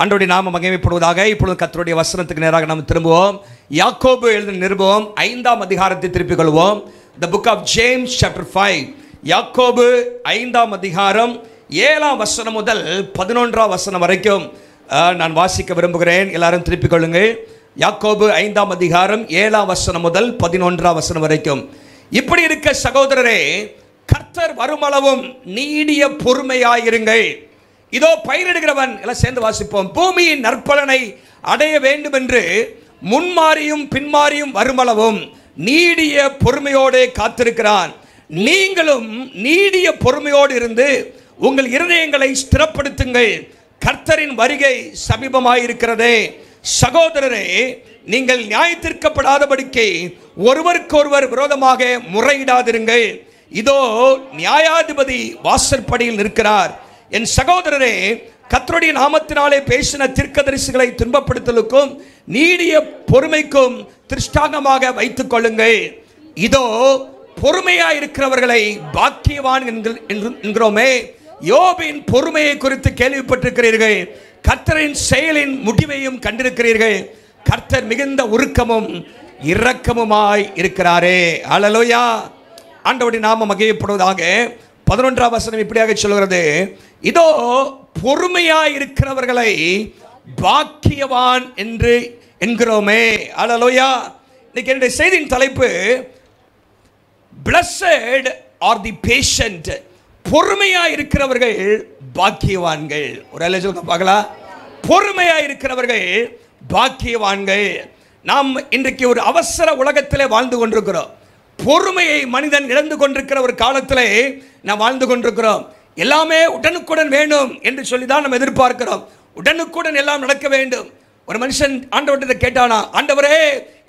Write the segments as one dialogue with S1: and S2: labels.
S1: ஆண்டவருடைய நாமம் மகிமைப்படுவதாக. இப்பொழுது கர்த்தருடைய வசனத்துக்கு நேராக நாம் திரும்புவோம். யாக்கோபு எழுதின நிருபம் 5ஆம் அதிகாரத்தை திருப்பிக் கொள்வோம். The book of James chapter 5. யாக்கோபு 5ஆம் அதிகாரம் 7ஆம் வசனம் முதல் 11ஆம் வசனம் வரைக்கும் நான் வாசிக்க விரும்புகிறேன். எல்லாரும் திருப்பிக் கொள்ளுங்கள். யாக்கோபு 5ஆம் அதிகாரம் 7ஆம் வசனம் முதல் 11ஆம் வசனம் வரைக்கும். இப்படி இருக்க சகோதரரே, கர்த்தர் வருமளவும் நீடிய பொறுமையாயிருங்கள். இதோ பயிரிடுகிறவன், எல்லாம் சேர்ந்து வாசிப்போம், பூமியின் நற்பலனை அடைய வேண்டும் என்று முன்மாறியும் பின்மாறியும் வருமளவும் நீடிய பொறுமையோடு காத்திருக்கிறான். நீங்களும் நீடிய பொறுமையோடு இருந்து உங்கள் இருதயங்களை ஸ்திரப்படுத்துங்கள், கர்த்தரின் வருகை சமீபமாயிருக்கிறதே. சகோதரரே, நீங்கள் நியாயத்தீர்க்கப்படாதபடிக்கு ஒருவருக்கொருவர் விரோதமாக முறையிடாதிருங்கள். இதோ நியாயாதிபதி வாசற்படியில் நிற்கிறார். என் சகோதரரே, கர்த்தருடைய நாமத்தினாலே பேசின தீர்க்கதரிசிகளை துன்பப்படுத்தலுக்கும் நீடிய பொறுமைக்கும் திருஷ்டாங்கமாக வைத்துக் கொள்ளுங்கள். இதோ பொறுமையாய் இருக்கிறவர்களை பாக்கியவான் என்கிறோமே. யோபின் பொறுமையை குறித்து கேள்விப்பட்டிருக்கிறீர்கள், கர்த்தரின் செயலின் முடிவையும் கண்டிருக்கிறீர்கள். கர்த்தர் மிகுந்த உருக்கமும் இரக்கமுமாய் இருக்கிறாரே. அல்லேலூயா. ஆண்டவருடைய நாமம் மகிமைப்படுவதாக. 11ஆம் வசனம் இப்படியாக சொல்கிறது, இதோ பொறுமையாய் இருக்கிறவர்களை பாக்கியவான் என்று என்கிறோமே. அல்லேலூயா. இன்னைக்கு என்னுடைய செய்தியின் தலைப்பு, Blessed are the patient. பொறுமையாய் இருக்கிறவர்கள் பாக்கியவான்கள். ஒரு அல்ல சொல்லுங்க பார்க்கலாம். பொறுமையாய் இருக்கிறவர்கள் பாக்கியவான்கள். நாம் இன்றைக்கு ஒரு அவசர உலகத்திலே வாழ்ந்து கொண்டிருக்கிறோம். பொறுமையை மனிதன் இழந்து கொண்டிருக்கிற ஒரு காலத்திலே நாம் வாழ்ந்து கொண்டிருக்கிறோம். எல்லாமே உடனுக்குடன் வேணும் என்று சொல்லி தான் நம்ம எதிர்பார்க்கிறோம். உடனுக்குடன் எல்லாம் நடக்க வேண்டும். ஒரு மனுஷன் ஆண்டவர்கிட்ட கேட்டானா, ஆண்டவரே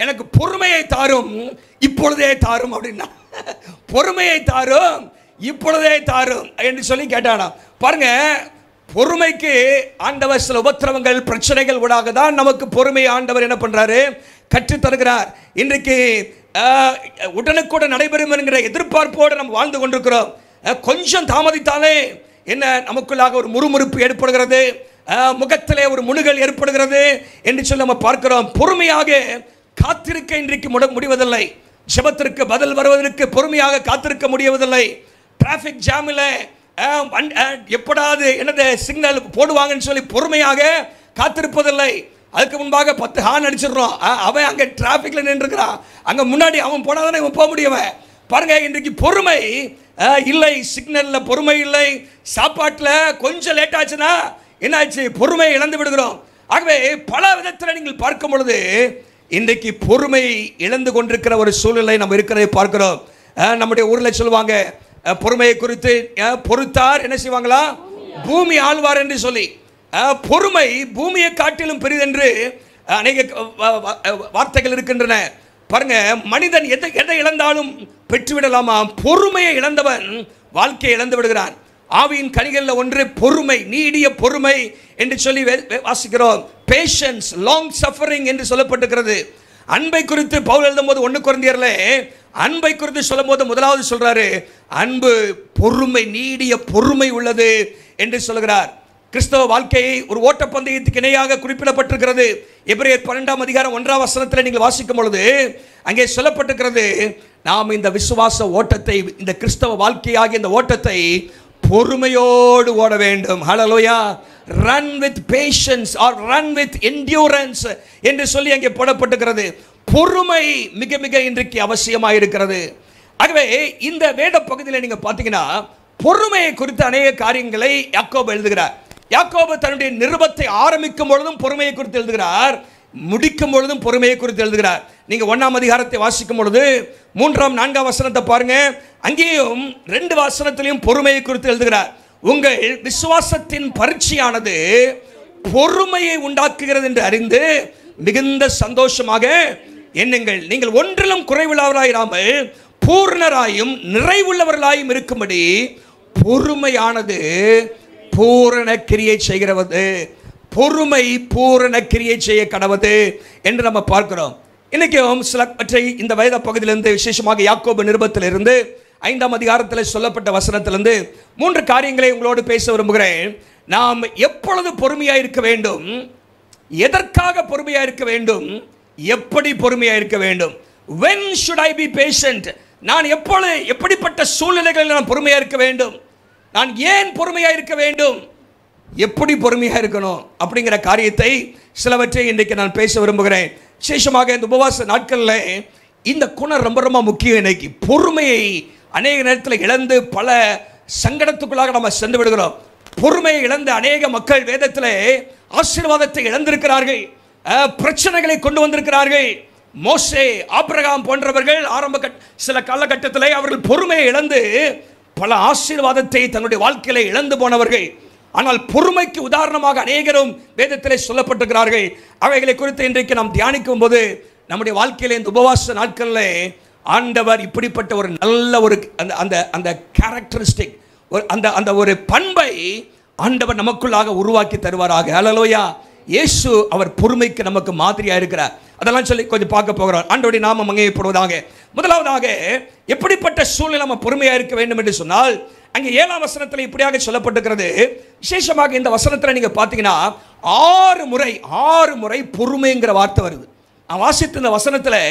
S1: எனக்கு பொறுமையை தாரும், இப்பொழுதே தாரும் அப்படின்னா. பொறுமையை தாரும், இப்பொழுதே தாரும் என்று சொல்லி கேட்டானா. பாருங்க, பொறுமைக்கு ஆண்டவர் சில உபத்திரவங்கள் பிரச்சனைகள் ஊடாக தான் நமக்கு பொறுமையை ஆண்டவர் என்ன பண்றாரு, கற்றுத் தருகிறார். இன்றைக்கு உடனுக்குடன் நடைபெறும் என்கிற எதிர்பார்ப்போடு நம்ம வாழ்ந்து கொண்டிருக்கிறோம். கொஞ்சம் தாமதித்தாலே என்ன நமக்குள்ளாக ஒரு முறுமுறுப்பு ஏற்படுகிறது, முகத்திலே ஒரு முணுகல் ஏற்படுகிறது என்று சொல்லி நம்ம பார்க்கிறோம். பொறுமையாக காத்திருக்க இன்றைக்கு முடிவதில்லை. ஜெபத்திற்கு பதில் வருவதற்கு பொறுமையாக காத்திருக்க முடியவதில்லை. டிராஃபிக் ஜாமில் எப்படாது என்னது சிக்னல் போடுவாங்கன்னு சொல்லி பொறுமையாக காத்திருப்பதில்லை. அதுக்கு முன்பாக 10 ஹார்ன் அடிச்சிடுறோம். அவன் அங்கே டிராஃபிக்கில் நின்றுக்கிறான், அங்கே முன்னாடி அவன் போனால் தானே இவன் போக முடியவன். பாருங்க, இன்றைக்கு பொறுமை இல்லை, சிக்னலில் பொறுமை இல்லை, சாப்பாட்டில் கொஞ்சம் லேட் ஆச்சுன்னா என்னாச்சு, பொறுமையை இழந்து விடுகிறோம். ஆகவே பல விதத்தில் நீங்கள் பார்க்கும் பொழுது இன்றைக்கு பொறுமை இழந்து கொண்டிருக்கிற ஒரு சூழ்நிலை நம்ம இருக்கிறதை பார்க்கிறோம். நம்முடைய ஊரில் சொல்லுவாங்க, பொறுமையை குறித்து பொறுத்தார் என்ன செய்வாங்களா, பூமி ஆழ்வார் என்று சொல்லி. பொறுமை பூமியை காட்டிலும் பெரிதென்று அநேக வார்த்தைகள் இருக்கின்றன. பாருங்க, மனிதன் எதை இழந்தாலும் பெற்றுவிடலாமா, பொறுமையை இழந்தவன் வாழ்க்கையை இழந்து விடுகிறான். ஆவியின் கனிகளில் ஒன்று பொறுமை, நீடிய பொறுமை என்று சொல்லி வாசிக்கிறோம். பேஷன்ஸ், லாங் சஃபரிங் என்று சொல்லப்பட்டிருக்கிறது. அன்பை குறித்து பவுல் எழுதும் போது 1 கொரிந்தியர்ல அன்பை குறித்து சொல்லும் போது முதலாவது சொல்றாரு, அன்பு பொறுமை, நீடிய பொறுமை உள்ளது என்று சொல்கிறார். கிறிஸ்தவ வாழ்க்கையை ஒரு ஓட்டப்பந்தயத்துக்கு இணையாக குறிப்பிடப்பட்டிருக்கிறது. எபிரேயர் 12ஆம் அதிகாரம் 1ஆம் வசனத்தில் நீங்கள் வாசிக்கும் பொழுது அங்கே சொல்லப்பட்டிருக்கிறது, நாம் இந்த விசுவாச ஓட்டத்தை, இந்த கிறிஸ்தவ வாழ்க்கையாகிய இந்த ஓட்டத்தை பொறுமையோடு ஓட வேண்டும். ஹல்லேலூயா. run with patience or run with endurance என்று சொல்லி அங்கே போடப்பட்டிருக்கிறது. பொறுமை மிக மிக இன்றைக்கு அவசியமாக இருக்கிறது. ஆகவே இந்த வேத பகுதியில் நீங்க பார்த்தீங்கன்னா பொறுமையை குறித்த அநேக காரியங்களை யாக்கோபு எழுதுகிறார். யாக்கோபு தன்னுடைய நிருபத்தை ஆரம்பிக்கும் பொழுதும் பொறுமையை குறித்து எழுதுகிறார், முடிக்கும் பொழுதும் பொறுமையை குறித்து எழுதுகிறார். நீங்க 1ஆம் அதிகாரத்தை வாசிக்கும் பொழுது 3ஆம் 4ஆம் வசனத்தை பாருங்க, அங்கேயும் 2 வசனத்திலையும் பொறுமையை குறித்து எழுதுகிறார். உங்கள் விசுவாசத்தின் பரீட்சையானது பொறுமையை உண்டாக்குகிறது என்று அறிந்து மிகுந்த சந்தோஷமாக எண்ணுங்கள். நீங்கள் ஒன்றிலும் குறைவில்லாதவராயிராமல் பூர்ணராயும் நிறைவுள்ளவர்களாயும் இருக்கும்படி பொறுமையானது பூரண கிரியை செய்கிறது. பொறுமை பூரண கிரியை செய்ய கடவுது என்று நம்ம பார்க்கிறோம். இன்னைக்கும் சிலவற்றை இந்த வேத பகுதியிலிருந்து, விசேஷமாக யாக்கோபு நிருபத்திலிருந்து 5ஆம் அதிகாரத்தில் சொல்லப்பட்ட வசனத்திலிருந்து 3 காரியங்களை உங்களோடு பேச விரும்புகிறேன். நாம் எப்பொழுது பொறுமையாக இருக்க வேண்டும், எதற்காக பொறுமையாக இருக்க வேண்டும், எப்படி பொறுமையாக இருக்க வேண்டும். when should I be patient, நான் எப்பொழுது எப்படிப்பட்ட சூழ்நிலைகளில் நான் பொறுமையாக இருக்க வேண்டும், நான் ஏன் பொறுமையாக இருக்க வேண்டும், எப்படி பொறுமையாக இருக்கணும் அப்படிங்கிற காரியத்தை சிலவற்றை இன்றைக்கு நான் பேச விரும்புகிறேன். விசேஷமாக இந்த உபவாச நாட்களில் இந்த குணம் ரொம்ப ரொம்ப முக்கியம். இன்னைக்கு பொறுமையை அநேக நேரத்தில் இழந்து பல சங்கடத்துக்குள்ளாக நம்ம சென்று விடுகிறோம். பொறுமையை இழந்த அநேக மக்கள் வேதத்தில் ஆசீர்வாதத்தை இழந்திருக்கிறார்கள், பிரச்சனைகளை கொண்டு வந்திருக்கிறார்கள். மோசே, ஆபிரகாம் போன்றவர்கள் சில காலகட்டத்தில் அவர்கள் பொறுமையை இழந்து பல ஆசீர்வாதத்தை தன்னுடைய வாழ்க்கையில இழந்து போனவர்கள். ஆனால் பொறுமைக்கு உதாரணமாக அநேகரும் வேதத்திலே சொல்லப்பட்டிருக்கிறார்கள். அவைகளை குறித்து இன்றைக்கு நாம் தியானிக்கும் போது நம்முடைய வாழ்க்கையில இந்த உபவாச நாட்களில் ஆண்டவர் இப்படிப்பட்ட ஒரு நல்ல ஒரு அந்த கேரக்டரிஸ்டிக், அந்த ஒரு பண்பை ஆண்டவர் நமக்குள்ளாக உருவாக்கி தருவாராக. ஹல்லேலூயா. இயேசு அவர் பொறுமைக்கு நமக்கு மாதிரியாக இருக்கிறார். அதெல்லாம் சொல்லி கொஞ்சம் பார்க்க போகிறோம். ஆண்டவருடைய நாமம் மகிமைப்படுவதாக. முதலாவதாக எப்படிப்பட்ட சூழ்நிலை நம்ம பொறுமையாக இருக்க வேண்டும் என்று சொன்னால், அங்கே 7ஆம் வசனத்தில் இப்படியாக சொல்லப்பட்டிருக்கிறது. விசேஷமாக இந்த வசனத்தில் நீங்கள் பார்த்தீங்கன்னா 6 முறை பொறுமைங்கிற வார்த்தை வருது. நான் வாசித்த இந்த வசனத்தில்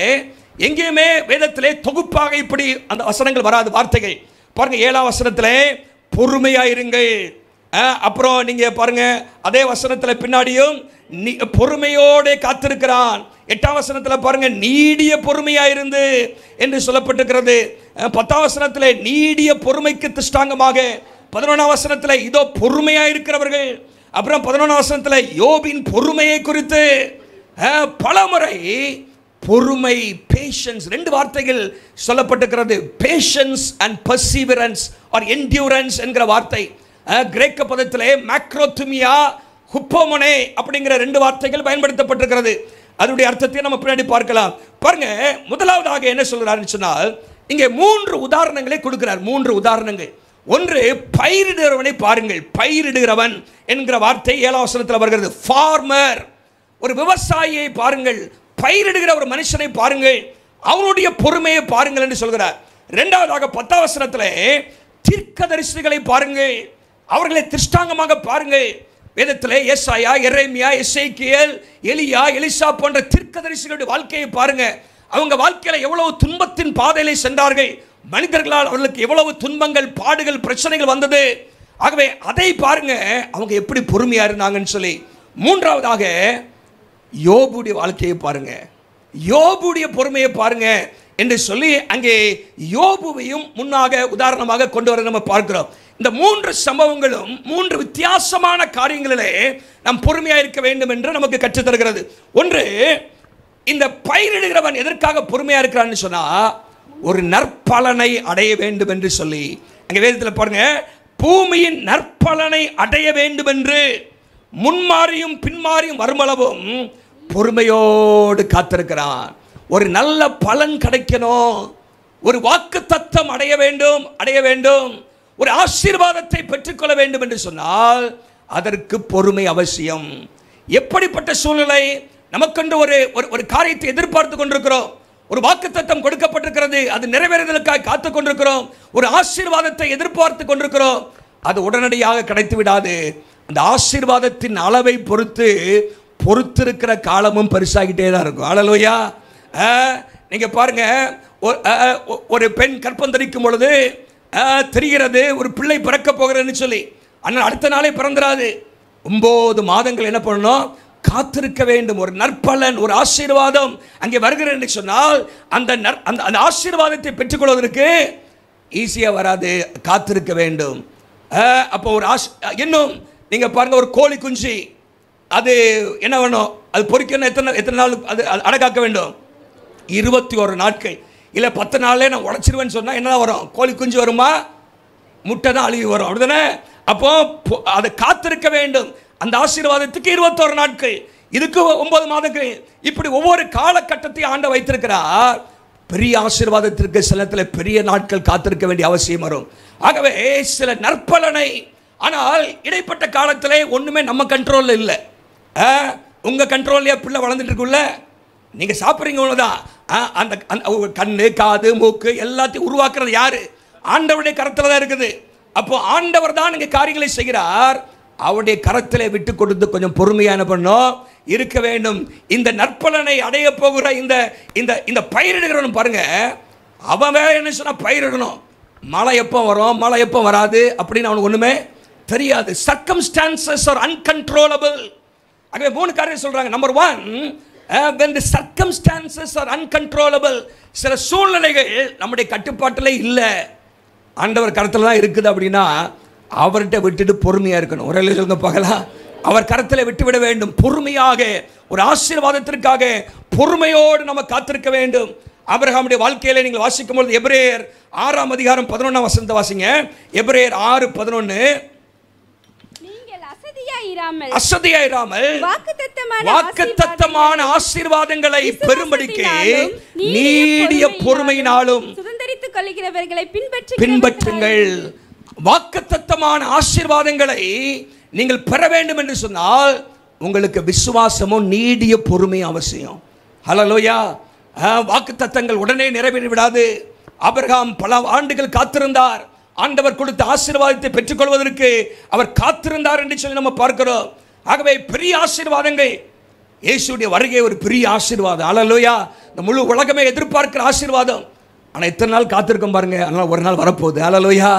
S1: எங்கேயுமே வேதத்திலே தொகுப்பாக இப்படி அந்த வசனங்கள் வராது, வார்த்தைகள். பாருங்க, 7ஆம் வசனத்தில் பொறுமையாயிருங்கள். அப்புறம் நீங்க பாருங்க, அதே வசனத்தில் பின்னாடியும் பொறுமையோடு காத்திருக்கிறான். 8ஆம் வசனத்தில் பாருங்க, நீடிய பொறுமையாயிருந்து என்று சொல்லப்பட்டிருக்கிறது. 10ஆம் வசனத்தில் நீடிய பொறுமைக்கு திஷ்டாங்கமாக. 11ஆம் வசனத்தில் இதோ பொறுமையாயிருக்கிறவர்கள். அப்புறம் 11ஆம் வசனத்தில் யோபின் பொறுமையை குறித்து பல முறை பொறுமை, பேஷன்ஸ், 2 வார்த்தைகள் சொல்லப்பட்டிருக்கிறது. Patience and perseverance or endurance என்கிற வார்த்தை. கிரேக்க பதத்திலே மேக்ரோதுமியா, ஹுப்போமோனே அப்படிங்கிற 2 வார்த்தைகள் பயன்படுத்தப்பட்டிருக்கிறது. அதனுடைய அர்த்தத்தை நம்ம பின்னாடி பார்க்கலாம். பாருங்க, முதலாவதாக என்ன சொல்றாருன்னு சொன்னால், இங்கே 3 உதாரணங்களை கொடுக்கிறார். 3 உதாரணங்கள். ஒன்று, பயிரிடுகிறவனை பாருங்கள். பயிரிடுகிறவன் என்கிற வார்த்தை 7ஆம் வசனத்தில் வருகிறது. ஃபார்மர், ஒரு விவசாயியை பாருங்கள், பயிரிடுகிற ஒரு மனுஷனை பாருங்கள், அவனுடைய பொறுமையை பாருங்கள் என்று சொல்கிறார். இரண்டாவதாக 10ஆம் வசனத்தில் தீர்க்கதரிசிகளை பாருங்கள், அவர்களை திருஷ்டாங்கமாக பாருங்கள். வேதத்தில் ஏசாயா, எரேமியா, எசேக்கியேல், எலியா, எலிசா போன்ற தீர்க்கதரிசிகளுடைய வாழ்க்கையை பாருங்க. அவங்க வாழ்க்கையில எவ்வளவு துன்பத்தின் பாதையிலே சென்றார்கள், மனிதர்களால் அவர்களுக்கு எவ்வளவு துன்பங்கள், பாடுகள், பிரச்சனைகள் வந்தது. ஆகவே அதை பாருங்க, அவங்க எப்படி பொறுமையா இருந்தாங்கன்னு சொல்லி. மூன்றாவதாக யோபுடைய வாழ்க்கையை பாருங்க, யோபுடைய பொறுமையை பாருங்க என்று சொல்லி அங்கே யோபுவையும் முன்னாக உதாரணமாக கொண்டு வர நம்ம பார்க்கிறோம். இந்த 3 சம்பவங்களும் 3 வித்தியாசமான காரியங்களிலே நாம் பொறுமையாக இருக்க வேண்டும் என்று நமக்கு கற்றுத்தருகிறது. ஒன்று, இந்த பயிரிடுகிறவன் எதற்காக பொறுமையாக இருக்கிறான்னு சொன்னா, ஒரு நற்பலனை அடைய வேண்டும் என்று சொல்லி. அங்கே வேதத்தில் பாருங்க, பூமியின் நற்பலனை அடைய வேண்டும் என்று முன்மாறியும் பின்மாறியும் வருமளவும் பொறுமையோடு காத்திருக்கிறான். ஒரு நல்ல பலன் கிடைக்கணும், ஒரு வாக்கு தத்தம் அடைய வேண்டும், ஒரு ஆசீர்வாதத்தை பெற்றுக்கொள்ள வேண்டும் என்று சொன்னால் அதற்கு பொறுமை அவசியம். எப்படிப்பட்ட சூழ்நிலை, நமக்கென்று ஒரு காரியத்தை எதிர்பார்த்து கொண்டிருக்கிறோம், ஒரு வாக்கு தத்தம் கொடுக்கப்பட்டிருக்கிறது, அது நிறைவேறுதலுக்காக காத்து கொண்டிருக்கிறோம், ஒரு ஆசீர்வாதத்தை எதிர்பார்த்து கொண்டிருக்கிறோம். அது உடனடியாக கிடைத்து விடாது. அந்த ஆசீர்வாதத்தின் அளவை பொறுத்திருக்கிற காலமும் பெருசாகிட்டே தான் இருக்கும். ஹல்லேலூயா. நீங்க பாருங்க, ஒரு பெண் கற்பம் தரிக்கும் பொழுது தெரிகிறது ஒரு பிள்ளை பிறக்க போகிறதுன்னு சொல்லி. ஆனால் அடுத்த நாளே பிறந்துராது. 9 மாதங்கள் என்ன பண்ணணும், காத்திருக்க வேண்டும். ஒரு நற்பலன், ஒரு ஆசீர்வாதம் அங்கே வருகிறது என்று சொன்னால் அந்த ஆசீர்வாதத்தை பெற்றுக்கொள்வதற்கு ஈஸியா வராது, காத்திருக்க வேண்டும். அப்போ ஒரு இன்னும் நீங்க பாருங்க, ஒரு கோழி குஞ்சு அது என்ன வேணும், அது பொறிக்கணும், எத்தனை நாள் அது அடக்காக்க வேண்டும்? 21 நாட்கள். இல்லை 10 நாளே நான் உடைச்சிருவேன்னு சொன்னால் என்ன வரும்? கோழி குஞ்சு வருமா? முட்டை தான் அழுகி வரும், அப்படிதானே? அப்போ அதை காத்திருக்க வேண்டும். அந்த ஆசீர்வாதத்துக்கு 21 நாட்கள், இதுக்கு 9 மாதங்கள். இப்படி ஒவ்வொரு காலகட்டத்தையும் ஆண்டவர் வைத்திருக்கிறார். பெரிய ஆசீர்வாதத்திற்கு சில நேரத்தில் பெரிய நாட்கள் காத்திருக்க வேண்டிய அவசியம் வரும். ஆகவே சில நற்பலனை, ஆனால் இடைப்பட்ட காலத்தில் ஒன்றுமே நம்ம கண்ட்ரோலில் இல்லை. உங்கள் கண்ட்ரோல்லையே பிள்ளை வளர்ந்துட்டு இருக்குல்ல, நீங்கள் சாப்பிட்றீங்க ஒன்றுதான். அந்த கண்ணு, காது, மூக்கு எல்லாத்தையும் உருவாக்குறது யாரு? ஆண்டவருடைய கரத்தில் தான் இருக்குது. அப்போ ஆண்டவர் தான் இங்கே காரியங்களை செய்கிறார். அவருடைய கரத்திலே விட்டு கொடுத்து கொஞ்சம் பொறுமையான பண்ணோம் இருக்க வேண்டும். இந்த நற்பலனை அடைய போகிற இந்த இந்த இந்த பயிரிடுகிறவன் பாருங்க, அவன் வேற என்ன சொன்னா பயிரிடணும், மழை எப்போ வரும் மழை எப்போ வராது அப்படின்னு அவனுக்கு ஒண்ணுமே தெரியாது. Circumstances are uncontrollable. ஆகவே 3 காரியம் சொல்றாங்க. Number 1, when the circumstances are uncontrollable, சில சூழ்நிலைகள் நம்முடைய கட்டுப்பாட்டில் இல்லை, ஆண்டவர் கரத்தில் தான் இருக்குது அப்படின்னா அவர்கிட்ட விட்டுட்டு பொறுமையாக இருக்கணும். ஒரு சொல்லுங்க பார்க்கலாம், அவர் கரத்தில் விட்டுவிட வேண்டும். பொறுமையாக ஒரு ஆசீர்வாதத்திற்காக பொறுமையோடு நம்ம காத்திருக்க வேண்டும். ஆபிரகாமுடைய வாழ்க்கையில நீங்கள் வாசிக்கும் பொழுது எபிரேயர் 6ஆம் அதிகாரம் 11ஆம் வசனத்தை வாசிங்க. எபிரேயர் 6:11. அசதியாயிராமல் வாக்குத்தத்தமான ஆசீர்வாதங்களை பெறும்படிக்கு நீடிய பொறுமையினாலும்
S2: சுதந்தரித்துக் கொள்கிறவர்களை
S1: பின்பற்றுங்கள். வாக்குத்தத்தமான ஆசீர்வாதங்களை நீங்கள் பெற வேண்டும் என்று சொன்னால் உங்களுக்கு விசுவாசமும் நீடிய பொறுமையும் அவசியம். ஹல்லேலூயா. வாக்குத்தத்தங்கள் உடனே நிறைவேறி விடாது. ஆபிரகாம் பல ஆண்டுகள் காத்திருந்தார். ஆண்டவர் கொடுத்த ஆசீர்வாதத்தை பெற்றுக்கொள்வதற்கு அவர் காத்திருந்தார் என்று சொல்லி நம்ம பார்க்கிறோம். ஆகவே பெரிய ஆசீர்வாதங்கள், இயேசுடைய வருகை ஒரு பெரிய ஆசீர்வாதம். ஹல்லேலூயா. இந்த முழு உலகமே எதிர்பார்க்கிற ஆசீர்வாதம். ஆனால் எத்தனை நாள் காத்திருக்கும் பாருங்க. அதனால் ஒரு நாள் வரப்போகுது. ஹல்லேலூயா.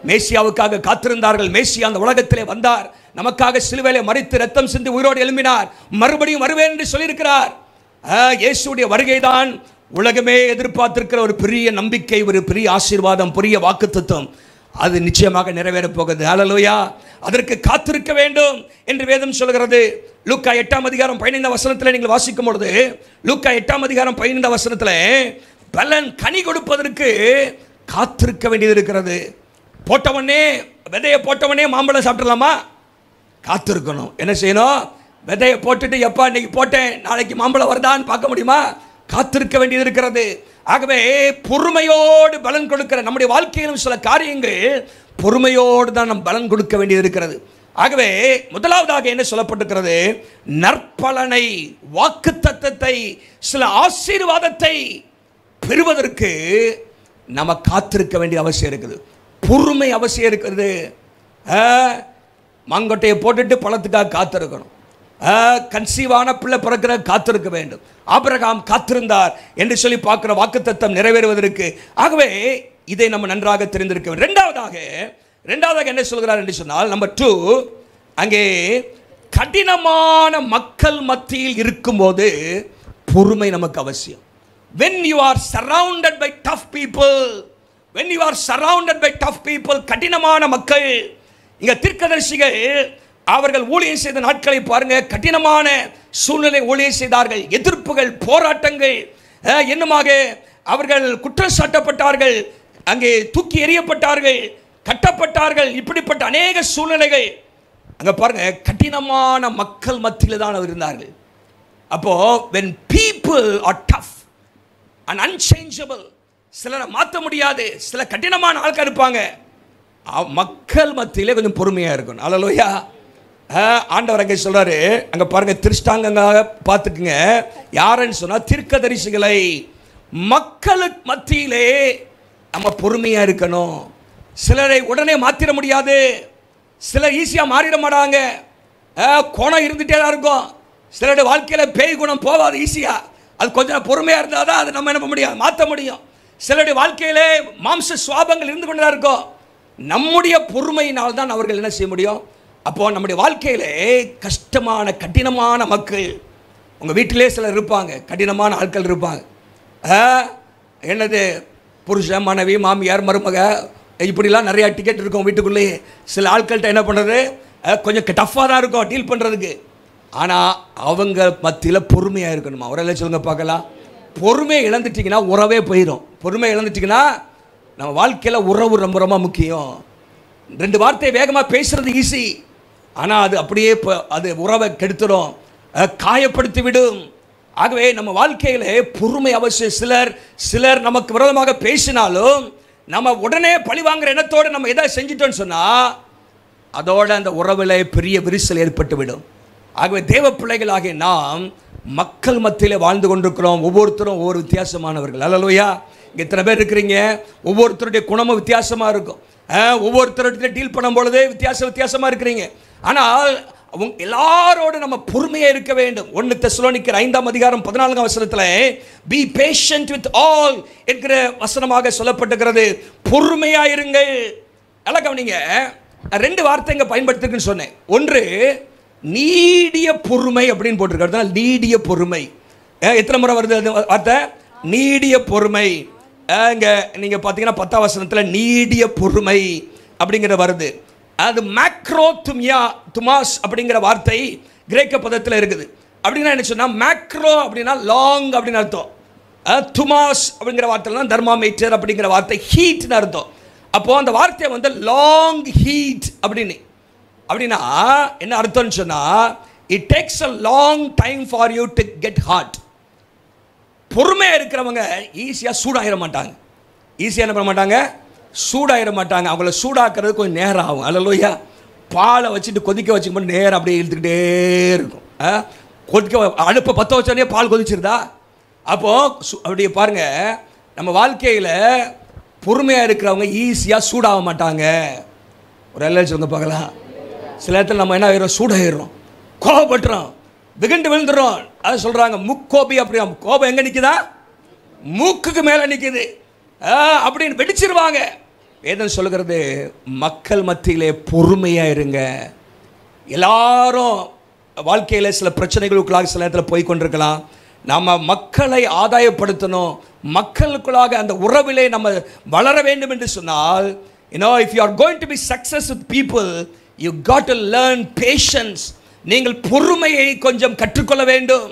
S1: மேசியாவுக்காக காத்திருந்தார்கள். மேசியா அந்த உலகத்திலே வந்தார், நமக்காக சிலுவையிலே மரித்து ரத்தம் சிந்தி உயிரோடு எழும்பினார், மறுபடியும் வருவேன் என்று சொல்லியிருக்கிறார். இயேசுடைய வருகை தான் உலகமே எதிர்பார்த்திருக்கிற ஒரு பெரிய நம்பிக்கை, ஒரு பெரிய ஆசீர்வாதம், பெரிய வாக்குத்தத்தம். அது நிச்சயமாக நிறைவேறப் போகுது. ஹல்லேலூயா. அதற்கு காத்திருக்க வேண்டும் என்று வேதம் சொல்கிறது. லூக்கா 8ஆம் அதிகாரம் 15ஆம் வசனத்தில் நீங்கள் வாசிக்கும் பொழுது, லூக்கா 8ஆம் அதிகாரம் 15ஆம் வசனத்தில் பலன் கனி கொடுப்பதற்கு காத்திருக்க வேண்டியது இருக்கிறது. போட்டவனே விதையை போட்டவனே மாம்பழம் சாப்பிடலாமா? காத்திருக்கணும். என்ன செய்யணும்? விதையை போட்டுட்டு எப்பா இன்னைக்கு போட்டேன் நாளைக்கு மாம்பழம் வருதான்னு பார்க்க முடியுமா? காத்திருக்க வேண்டியது இருக்கிறது. ஆகவே பொறுமையோடு பலன் கொடுக்கிற நம்முடைய வாழ்க்கையிலும் சில காரியங்கள் பொறுமையோடு தான் நம் பலன் கொடுக்க வேண்டியது இருக்கிறது. ஆகவே முதலாவதாக என்ன சொல்லப்பட்டிருக்கிறது? நற்பலனை, வாக்குத்தத்தத்தை, சில ஆசீர்வாதத்தை பெறுவதற்கு நம்ம காத்திருக்க வேண்டிய அவசியம் இருக்குது. பொறுமை அவசியம் இருக்கிறது. மாங்கொட்டையை போட்டுட்டு பழத்துக்காக காத்திருக்கணும். கன்சீவான பிள்ளை பிறக்கிற காத்திருக்க வேண்டும். ஆபிரகாம் காத்திருந்தார் என்று சொல்லி பார்க்கிற வாக்குத்தத்தம் நிறைவேறுவதற்கு. ஆகவே இதை நம்ம நன்றாக தெரிந்திருக்க வேண்டும். இரண்டாவதாக என்ன சொல்கிறார் என்று சொன்னால், நம்பர் 2, அங்கே கடினமான மக்கள் மத்தியில் இருக்கும்போது பொறுமை நமக்கு அவசியம். when you are surrounded by tough people, when you are surrounded by tough people, கடினமான மக்கள். இங்க தீர்க்கதரிசிகள் அவர்கள் ஊழியம் செய்த நாட்களை பாருங்க. கடினமான சூழ்நிலை ஊழியம் செய்தார்கள். எதிர்ப்புகள், போராட்டங்கள், என்னமாக அவர்கள் குற்றம் சாட்டப்பட்டார்கள், அங்கே தூக்கி எறியப்பட்டார்கள், கட்டப்பட்டார்கள். இப்படிப்பட்ட அநேக சூழ்நிலைகள் அங்க பாருங்க. கடினமான மக்கள் மத்தியில் தான் அவர் இருந்தார்கள். அப்போ when people are tough and unchangeable, சிலரை மாற்ற முடியாது, சில கடினமான ஆட்கள் இருப்பாங்க, மக்கள் மத்தியிலே கொஞ்சம் பொறுமையா இருக்கணும். ஹல்லேலூயா. ஆண்டவர் அங்கே சொல்றாரு, அங்க பாருங்க, திருஷ்டாங்க பார்த்துக்குங்க. யாருன்னு சொன்னா தீர்க்கதரிசிகளை. மக்களுக்கு மத்தியிலே நம்ம பொறுமையா இருக்கணும். சிலரை உடனே மாத்திர முடியாது, சிலர் ஈஸியா மாறிட மாட்டாங்க. குணம் இருந்துட்டே தான் இருக்கும். சிலருடைய வாழ்க்கையில பேய் குணம் போவாது ஈஸியா. அது கொஞ்சம் பொறுமையா இருந்தால் தான் அது நம்ம என்ன பண்ண முடியும், மாற்ற முடியும். சிலருடைய வாழ்க்கையிலே மாம்ச சுவாபங்கள் இருந்து கொண்டு தான் இருக்கும். நம்முடைய பொறுமையினால் தான் அவர்கள் என்ன செய்ய முடியும். அப்போ நம்முடைய வாழ்க்கையிலே கஷ்டமான கடினமான மக்கள், உங்கள் வீட்டிலே சிலர் இருப்பாங்க, கடினமான ஆட்கள் இருப்பாங்க. என்னது புருஷன், மனைவி, மாமியார், மருமக, இப்படிலாம் நிறையா டிக்கெட் இருக்கும் வீட்டுக்குள்ளேயே. சில ஆட்கள்கிட்ட என்ன பண்ணுறது, கொஞ்சம் டஃப்பாக தான் இருக்கும் டீல் பண்ணுறதுக்கு. ஆனால் அவங்க மத்தியில் பொறுமையாக இருக்கணுமா? அவரெல்லாம் சொல்லுங்க பார்க்கலாம். பொறுமையை இழந்துட்டிங்கன்னா உறவே போயிடும். பொறுமையை இழந்துட்டிங்கன்னா நம்ம வாழ்க்கையில் உறவு ரொம்ப ரொம்ப முக்கியம். 2 வார்த்தை வேகமாக பேசுகிறது ஈஸி, ஆனால் அது அப்படியே அது உறவை கெடுத்துடும், காயப்படுத்தி விடும். ஆகவே நம்ம வாழ்க்கையில் பொறுமை அவசியம். சிலர் நமக்கு விரோதமாக பேசினாலும் நம்ம உடனே பழி வாங்குற எண்ணத்தோடு நம்ம எதை செஞ்சிட்டோன்னு சொன்னால் அதோட அந்த உறவில் பெரிய விரிசல் ஏற்பட்டு விடும். ஆகவே தேவ பிள்ளைகளாகிய நாம் மக்கள் மத்தியில் வாழ்ந்து கொண்டிருக்கிறோம். ஒவ்வொருத்தரும் ஒவ்வொரு வித்தியாசமானவர்கள். ஹல்லேலூயா. இங்கே இத்தனை பேர் இருக்கிறீங்க, ஒவ்வொருத்தருடைய குணமும் வித்தியாசமாக இருக்கும். ஒவ்வொருத்தருடைய டீல் பண்ணும் பொழுதே வித்தியாசமாக இருக்கிறீங்க. ஆனால் எல்லாரோடு நம்ம பொறுமையாக இருக்க வேண்டும். 1 தெசலோனிக்கர் 5:14 பி பேஷண்ட் வித் ஆல் என்கிற வசனமாக சொல்லப்பட்டிருக்கிறது. பொறுமையாக இருங்கள். நல்லா கவனிங்க, 2 வார்த்தை இங்கே பயன்படுத்திருக்குன்னு சொன்னேன். ஒன்று நீடிய பொறுமை அப்படின்னு போட்டிருக்கிறது. நீடிய பொறுமை எத்தனை முறை வருது அது வார்த்தை? நீடிய பொறுமை. இங்கே நீங்கள் பார்த்தீங்கன்னா 10ஆம் வசனத்தில் நீடிய பொறுமை அப்படிங்கிற வருது. அது மேக்ரோதுமியா துமாஸ் அப்படிங்கிற வார்த்தை கிரேக்க பதத்தில் இருக்குது. அப்படின்னா என்ன சொன்னால், மேக்ரோ அப்படின்னா லாங் அப்படின்னு அர்த்தம். துமாஸ் அப்படிங்கிற வார்த்தையில் தான் தர்மாமீட்டர் அப்படிங்கிற வார்த்தை ஹீட்னு அர்த்தம். அப்போது அந்த வார்த்தையை வந்து லாங் ஹீட் அப்படின்னா என்ன அர்த்தம்னு சொன்னால், it takes a long time for you to get hot. பொறுமையாக இருக்கிறவங்க ஈஸியாக சூடாயிட மாட்டாங்க. ஈஸியாக என்ன பண்ண மாட்டாங்க? சூடாயிட மாட்டாங்க. அவங்கள சூடாக்குறது கொஞ்சம் நேரம் ஆகும். அல்லையா, பாலை வச்சுட்டு கொதிக்க வச்சுக்கும் நேரம் அப்படியே இழுத்துக்கிட்டே இருக்கும். கொதிக்க அடுப்பை பற்ற வச்சோடனே பால் கொதிச்சிருதா? அப்போது அப்படியே பாருங்கள், நம்ம வாழ்க்கையில் பொறுமையாக இருக்கிறவங்க ஈஸியாக சூடாக மாட்டாங்க. ஒரு எல்லாம் சொல்லுங்க பார்க்கலாம். சில இடத்துல நம்ம என்ன ஆயிடும்? சூடாயிடுறோம், கோபப்படுறோம், விகண்டு விழுந்துடுறோம். அது சொல்கிறாங்க முக்கோபி. அப்படி கோபம் எங்கே நிற்குதா? மூக்குக்கு மேலே நிற்குது அப்படின்னு வெடிச்சிருவாங்க. வேதம் சொல்லுகிறது, மக்கள் மத்தியிலே பொறுமையாக இருங்க. எல்லாரும் வாழ்க்கையில் சில பிரச்சனைகளுக்குள்ளாக சில இடத்துல போய் கொண்டிருக்கலாம். நம்ம மக்களை ஆதாயப்படுத்தணும், மக்களுக்குள்ளாக அந்த உறவிலே நம்ம வளர வேண்டும் என்று சொன்னால், if you are going to be success with people, you got to learn patience. நீங்கள் பொறுமையை கொஞ்சம் கற்றுக்கொள்ள வேண்டும்.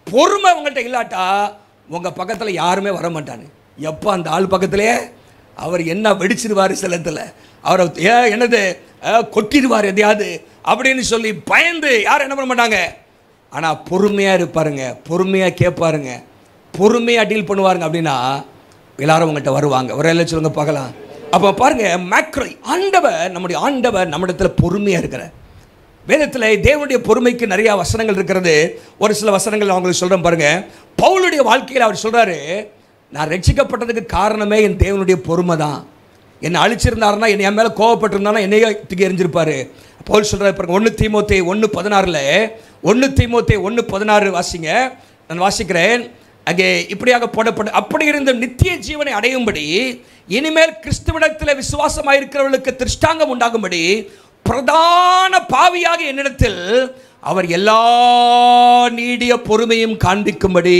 S1: பொறுமை உங்கள்கிட்ட இல்லாட்டா உங்கள் பக்கத்தில் யாருமே வர மாட்டாங்க. எப்போ அந்த ஆள் பக்கத்திலே அவர் என்ன வெடிச்சிருவார், சில இடத்துல அவரை என்னது கொட்டிடுவார் எதையாவது அப்படின்னு சொல்லி பயந்து யாரும் என்ன பண்ண மாட்டாங்க. ஆனால் பொறுமையாக இருப்பாருங்க, பொறுமையாக கேட்பாருங்க, பொறுமையாக டீல் பண்ணுவாருங்க. அப்படின்னா எல்லாரும் உங்கள்கிட்ட வருவாங்க. ஒரு எல்லாம் சொல்லுங்க பார்க்கலாம். அப்போ பாருங்கள், மேக்ரோ ஆண்டவர், நம்முடைய ஆண்டவர் நம்மிடத்தில் பொறுமையாக இருக்கிறார். வேதத்தில் தேவனுடைய பொறுமைக்கு நிறையா வசனங்கள் இருக்கிறது. ஒரு சில வசனங்கள் அவங்களுக்கு சொல்கிறேன் பாருங்கள். பவுலுடைய வாழ்க்கையில் அவர் சொல்கிறாரு, நான் ரட்சிக்கப்பட்டதுக்கு காரணமே என் தேவனுடைய பொறுமை தான். என்னை அழிச்சிருந்தாருன்னா, என்னை என் மேலே கோவப்பட்டிருந்தானா என்னையே தூக்கி எறிஞ்சிருப்பார். பவுல் சொல்கிறார் பாருங்க, 1 தீமோத்தேயு 1:16 வாசிங்க. நான் வாசிக்கிறேன். அங்கே இப்படியாக போடப்படும், அப்படி இருந்த நித்திய ஜீவனை அடையும்படி இனிமேல் கிறிஸ்துவிடத்தில் விசுவாசமாயிருக்கிறவர்களுக்கு திருஷ்டாங்கம் உண்டாகும்படி பிரதான பாவியாக என்னிடத்தில் அவர் எல்லா நீடிய பொறுமையும் காண்பிக்கும்படி.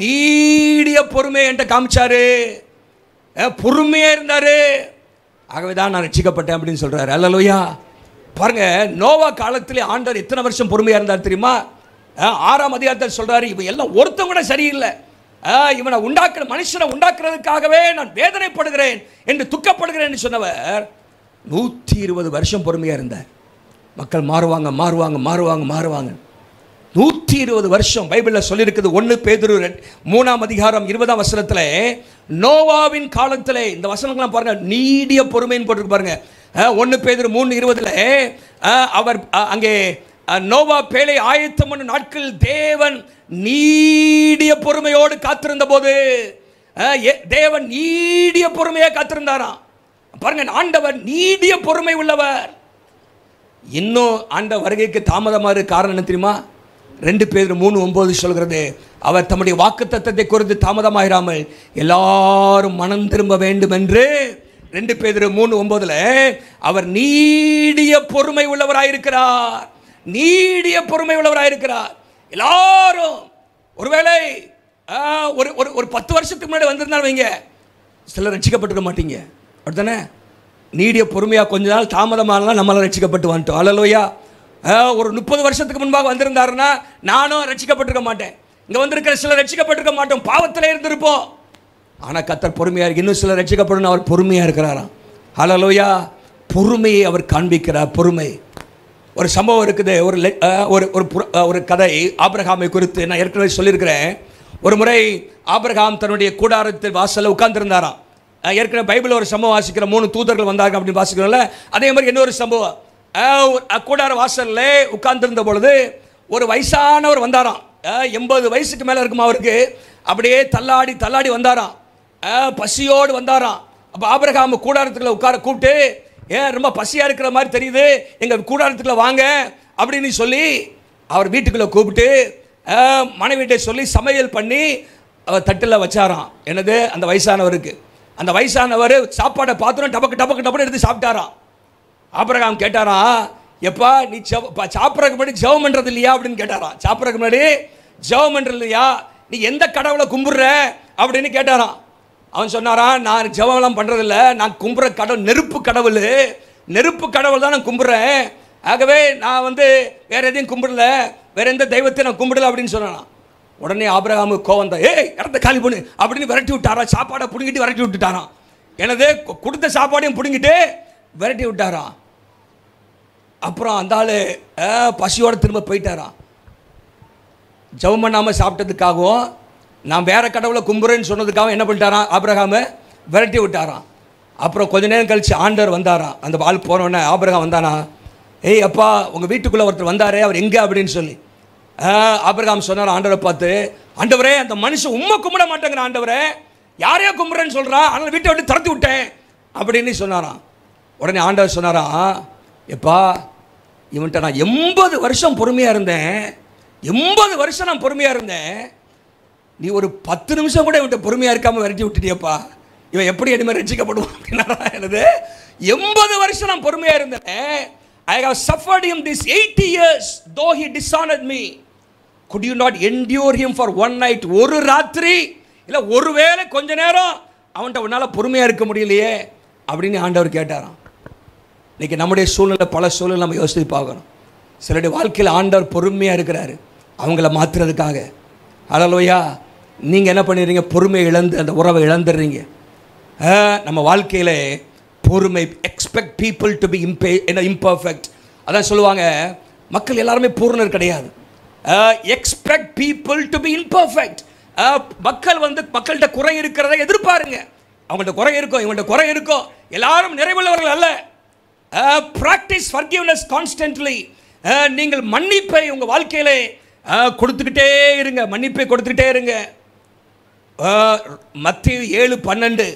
S1: நீடிய பொறுமை என்கிட்ட காமிச்சாரு, பொறுமையாக இருந்தார். ஆகவே தான் நான் ரட்சிக்கப்பட்டேன் அப்படின்னு சொல்கிறாரு. அல்லேலூயா. பாருங்க, நோவா காலத்திலே ஆண்டவர் எத்தனை வருஷம் பொறுமையாக இருந்தார் தெரியுமா? 6ஆம் அதிகாரத்தில் சொல்கிறாரு, இவன் எல்லாம் ஒருத்தன் கூட சரியில்லை, இவனை மனுஷனை உண்டாக்குறதுக்காகவே நான் வேதனைப்படுகிறேன் என்று துக்கப்படுகிறேன் சொன்னவர் 120 வருஷம் பொறுமையாக இருந்தார். மக்கள் மாறுவாங்க 120 வருஷம். பைபிளில் சொல்லியிருக்குது. 1 பேதுரு 3ஆம் அதிகாரம் 20ஆம் வசனத்தில் நோவாவின் காலத்தில், இந்த வசனங்கள்லாம் பாருங்க, நீடிய பொறுமைன்னு போட்டிருக்கு பாருங்க. 1 பேதுரு 3:20 அவர் அங்கே நோவா பேழை ஆயத்தம் பண்ண நாட்கள் தேவன் நீடிய பொறுமையோடு காத்திருந்த போது, தேவன் நீடிய பொறுமையாக காத்திருந்தாராம். பாருங்க, ஆண்டவர் நீடிய பொறுமை உள்ளவர். இன்னும் ஆண்ட வருகைக்கு தாமதமாக காரணம் என்ன தெரியுமா? 2 பேதுரு 3:9 சொல்கிறது, அவர் தம்முடைய வாக்குத்தத்தத்தை குறித்து தாமதமாயிராமல் எல்லாரும் மனம் திரும்ப வேண்டும் என்று. 2 பேதுரு 3:9 அவர் நீடிய பொறுமை உள்ளவராயிருக்கிறார். நீடிய பொறுமை உள்ளவராயிருக்கிறார். எல்லாரும் ஒருவேளை ஒரு 10 வருஷத்துக்கு முன்னாடி வந்திருந்தாலும் வைங்க, சிலர் ரட்சிக்கப்பட்டிருக்க மாட்டீங்க. அப்படித்தானே? நீடிய பொறுமையாக கொஞ்ச நாள் தாமதமானாலும் நம்மளால் ரட்சிக்கப்பட்டு வந்துட்டோம். அல்லேலூயா. ஒரு 30 வருஷத்துக்கு முன்பாக வந்திருந்தாருன்னா நானும் ரட்சிக்கப்பட்டிருக்க மாட்டேன். இங்கே வந்திருக்கிற சிலர் ரட்சிக்கப்பட்டிருக்க மாட்டோம், பாவத்தில் இருந்திருப்போம். ஆனால் கர்த்தர் பொறுமையாக இருக்கு. இன்னும் சிலர் ரட்சிக்கப்படணும், அவர் பொறுமையாக இருக்கிறாராம். அல்லேலூயா. பொறுமையை அவர் காண்பிக்கிறார். பொறுமை. ஒரு சம்பவம் இருக்குது. ஒரு கதை ஆபிரகாமை குறித்து நான் ஏற்கனவே சொல்லியிருக்கிறேன். ஒரு முறை ஆபிரகாம் தன்னுடைய கூடாரத்தில் வாசலில் உட்கார்ந்துருந்தாராம். ஏற்கனவே பைபிளில் ஒரு சம்பவம் வாசிக்கிற 3 தூதர்கள் வந்தாங்க அப்படின்னு வாசிக்கிறோம்ல, அதே மாதிரி இன்னொரு சம்பவம். கூடார வாசலில் உட்கார்ந்துருந்த பொழுது ஒரு வயசானவர் வந்தாராம். 80 வயசுக்கு மேலே இருக்குமா அவருக்கு. அப்படியே தள்ளாடி வந்தாராம், பசியோடு வந்தாராம். அப்போ ஆபிரகாம் கூடாரத்துக்குள்ள உட்கார கூப்பிட்டு, ஏன் ரொம்ப பசியாக இருக்கிற மாதிரி தெரியுது, எங்கள் கூடாரத்துக்குள்ள வாங்க அப்படின்னு சொல்லி அவர் வீட்டுக்குள்ளே கூப்பிட்டு மனைவிட்ட சொல்லி சமையல் பண்ணி அவர் தட்டில் வச்சாராம். என்னது, அந்த வயசானவருக்கு. அந்த வயசானவர் சாப்பாடை பார்த்துடும் டபக்கு டபக்கு டபக்கு எடுத்து சாப்பிட்டாராம். ஆபிரகாம் கேட்டாராம், எப்பா நீ சாப்பிட்றதுக்கு முன்னாடி ஜெபம் பண்ணுறது இல்லையா அப்படின்னு கேட்டாராம். சாப்பிட்றதுக்கு முன்னாடி ஜெபம் பண்ணுறது இல்லையா, நீ எந்த கடவுளை கும்பிட்ற அப்படின்னு கேட்டாராம். அவன் சொன்னாரான், நான் ஜெபம்லாம் பண்ணுறதில்ல, நான் கும்பிட்ற கடவுள் நெருப்பு கடவுள், நெருப்பு கடவுள் தான் நான் கும்பிட்றேன். ஆகவே நான் வேறு எதையும் கும்பிடல, வேறு எந்த தெய்வத்தையும் நான் கும்பிடல அப்படின்னு சொன்னான். உடனே ஆபிரகாமுக்கு கோவம் தான், ஏய் இடத்த காலி பண்ணு அப்படின்னு விரட்டி விட்டாராம். சாப்பாடை பிடுங்கிட்டு விரட்டி விட்டுட்டாராம். எனது கொடுத்த சாப்பாடையும் பிடுங்கிட்டு விரட்டி விட்டாராம். அப்புறம் அந்த ஆள் பசியோடு திரும்ப போயிட்டாராம். ஜெபம் பண்ணாமல் சாப்பிட்டதுக்காகவும் நான் வேற கடவுளை கும்புறேன்னு சொன்னதுக்காகவும் என்ன பண்ணிட்டாராம், ஆபிரகாமை விரட்டி விட்டாராம். அப்புறம் கொஞ்ச நேரம் கழித்து ஆண்டவர் வந்தாராம். அந்த ஆள் போனோடனே ஆபிரகாம் வந்தானா, ஏய் அப்பா உங்கள் வீட்டுக்குள்ளே ஒருத்தர் வந்தாரே, அவர் எங்கே அப்படின்னு சொல்லி ஆபிரகாம் சொன்னார் ஆண்டவரை பார்த்து, ஆண்டவரே அந்த மனுஷன் உண்மை கும்பிட மாட்டேங்கிற ஆண்டவரே, யாரையோ கும்பிட்றேன்னு சொல்கிறான், அதனால் வீட்டை விட்டு துரத்தி விட்டேன் அப்படின்னு சொன்னாராம். உடனே ஆண்டவர் சொன்னாராம், எப்பா இவன்கிட்ட நான் 80 வருஷம் பொறுமையாக இருந்தேன், 80 வருஷம் நான் பொறுமையாக இருந்தேன், நீ ஒரு 10 நிமிஷம் கூட இவன்கிட்ட பொறுமையாக இருக்காமல் விரட்டி விட்டுட்டியப்பா, இவன் எப்படி இனிமேல் ரட்சிக்கப்படுவான் அப்படின்னாரா. என்னது 80 வருஷம் நான் பொறுமையாக இருந்தேன், I have suffered him this 80 years though he dishonored me, could you not endure him for one night? ஒரு ராத்திரி இல்லை ஒருவேளை கொஞ்ச நேரம் அவன்கிட்ட உன்னால் பொறுமையாக இருக்க முடியலையே அப்படின்னு ஆண்டவர் கேட்டாராம். இன்றைக்கி நம்முடைய சூழ்நிலை, பல சூழ்நிலை நம்ம யோசித்து பார்க்கணும். சிலருடைய வாழ்க்கையில் ஆண்டவர் பொறுமையாக இருக்கிறாரு அவங்கள மாற்றுறதுக்காக. ஹல்லேலூயா. நீங்கள் என்ன பண்ணிடுறீங்க, பொறுமையை இழந்து அந்த உறவை இழந்துடுறீங்க. நம்ம வாழ்க்கையில் பொறுமை, expect people to be imperfect. அதான் சொல்லுவாங்க, மக்கள் எல்லாருமே பூர்ணர் கிடையாது. Expect people to be imperfect. மக்கள் மக்கள்கிட்ட குறை இருக்கிறத எதிர்பாருங்க. அவங்கள்ட்ட குறை இருக்கும், இவங்கள்ட்ட குறை இருக்கும், எல்லாரும் நிறைவுள்ளவர்கள் அல்ல. Practice forgiveness constantly. நீங்கள் மன்னிப்பை உங்கள் வாழ்க்கையில் கொடுத்துக்கிட்டே இருங்க, மன்னிப்பை கொடுத்துக்கிட்டே இருங்க. மத்தேயு 7:12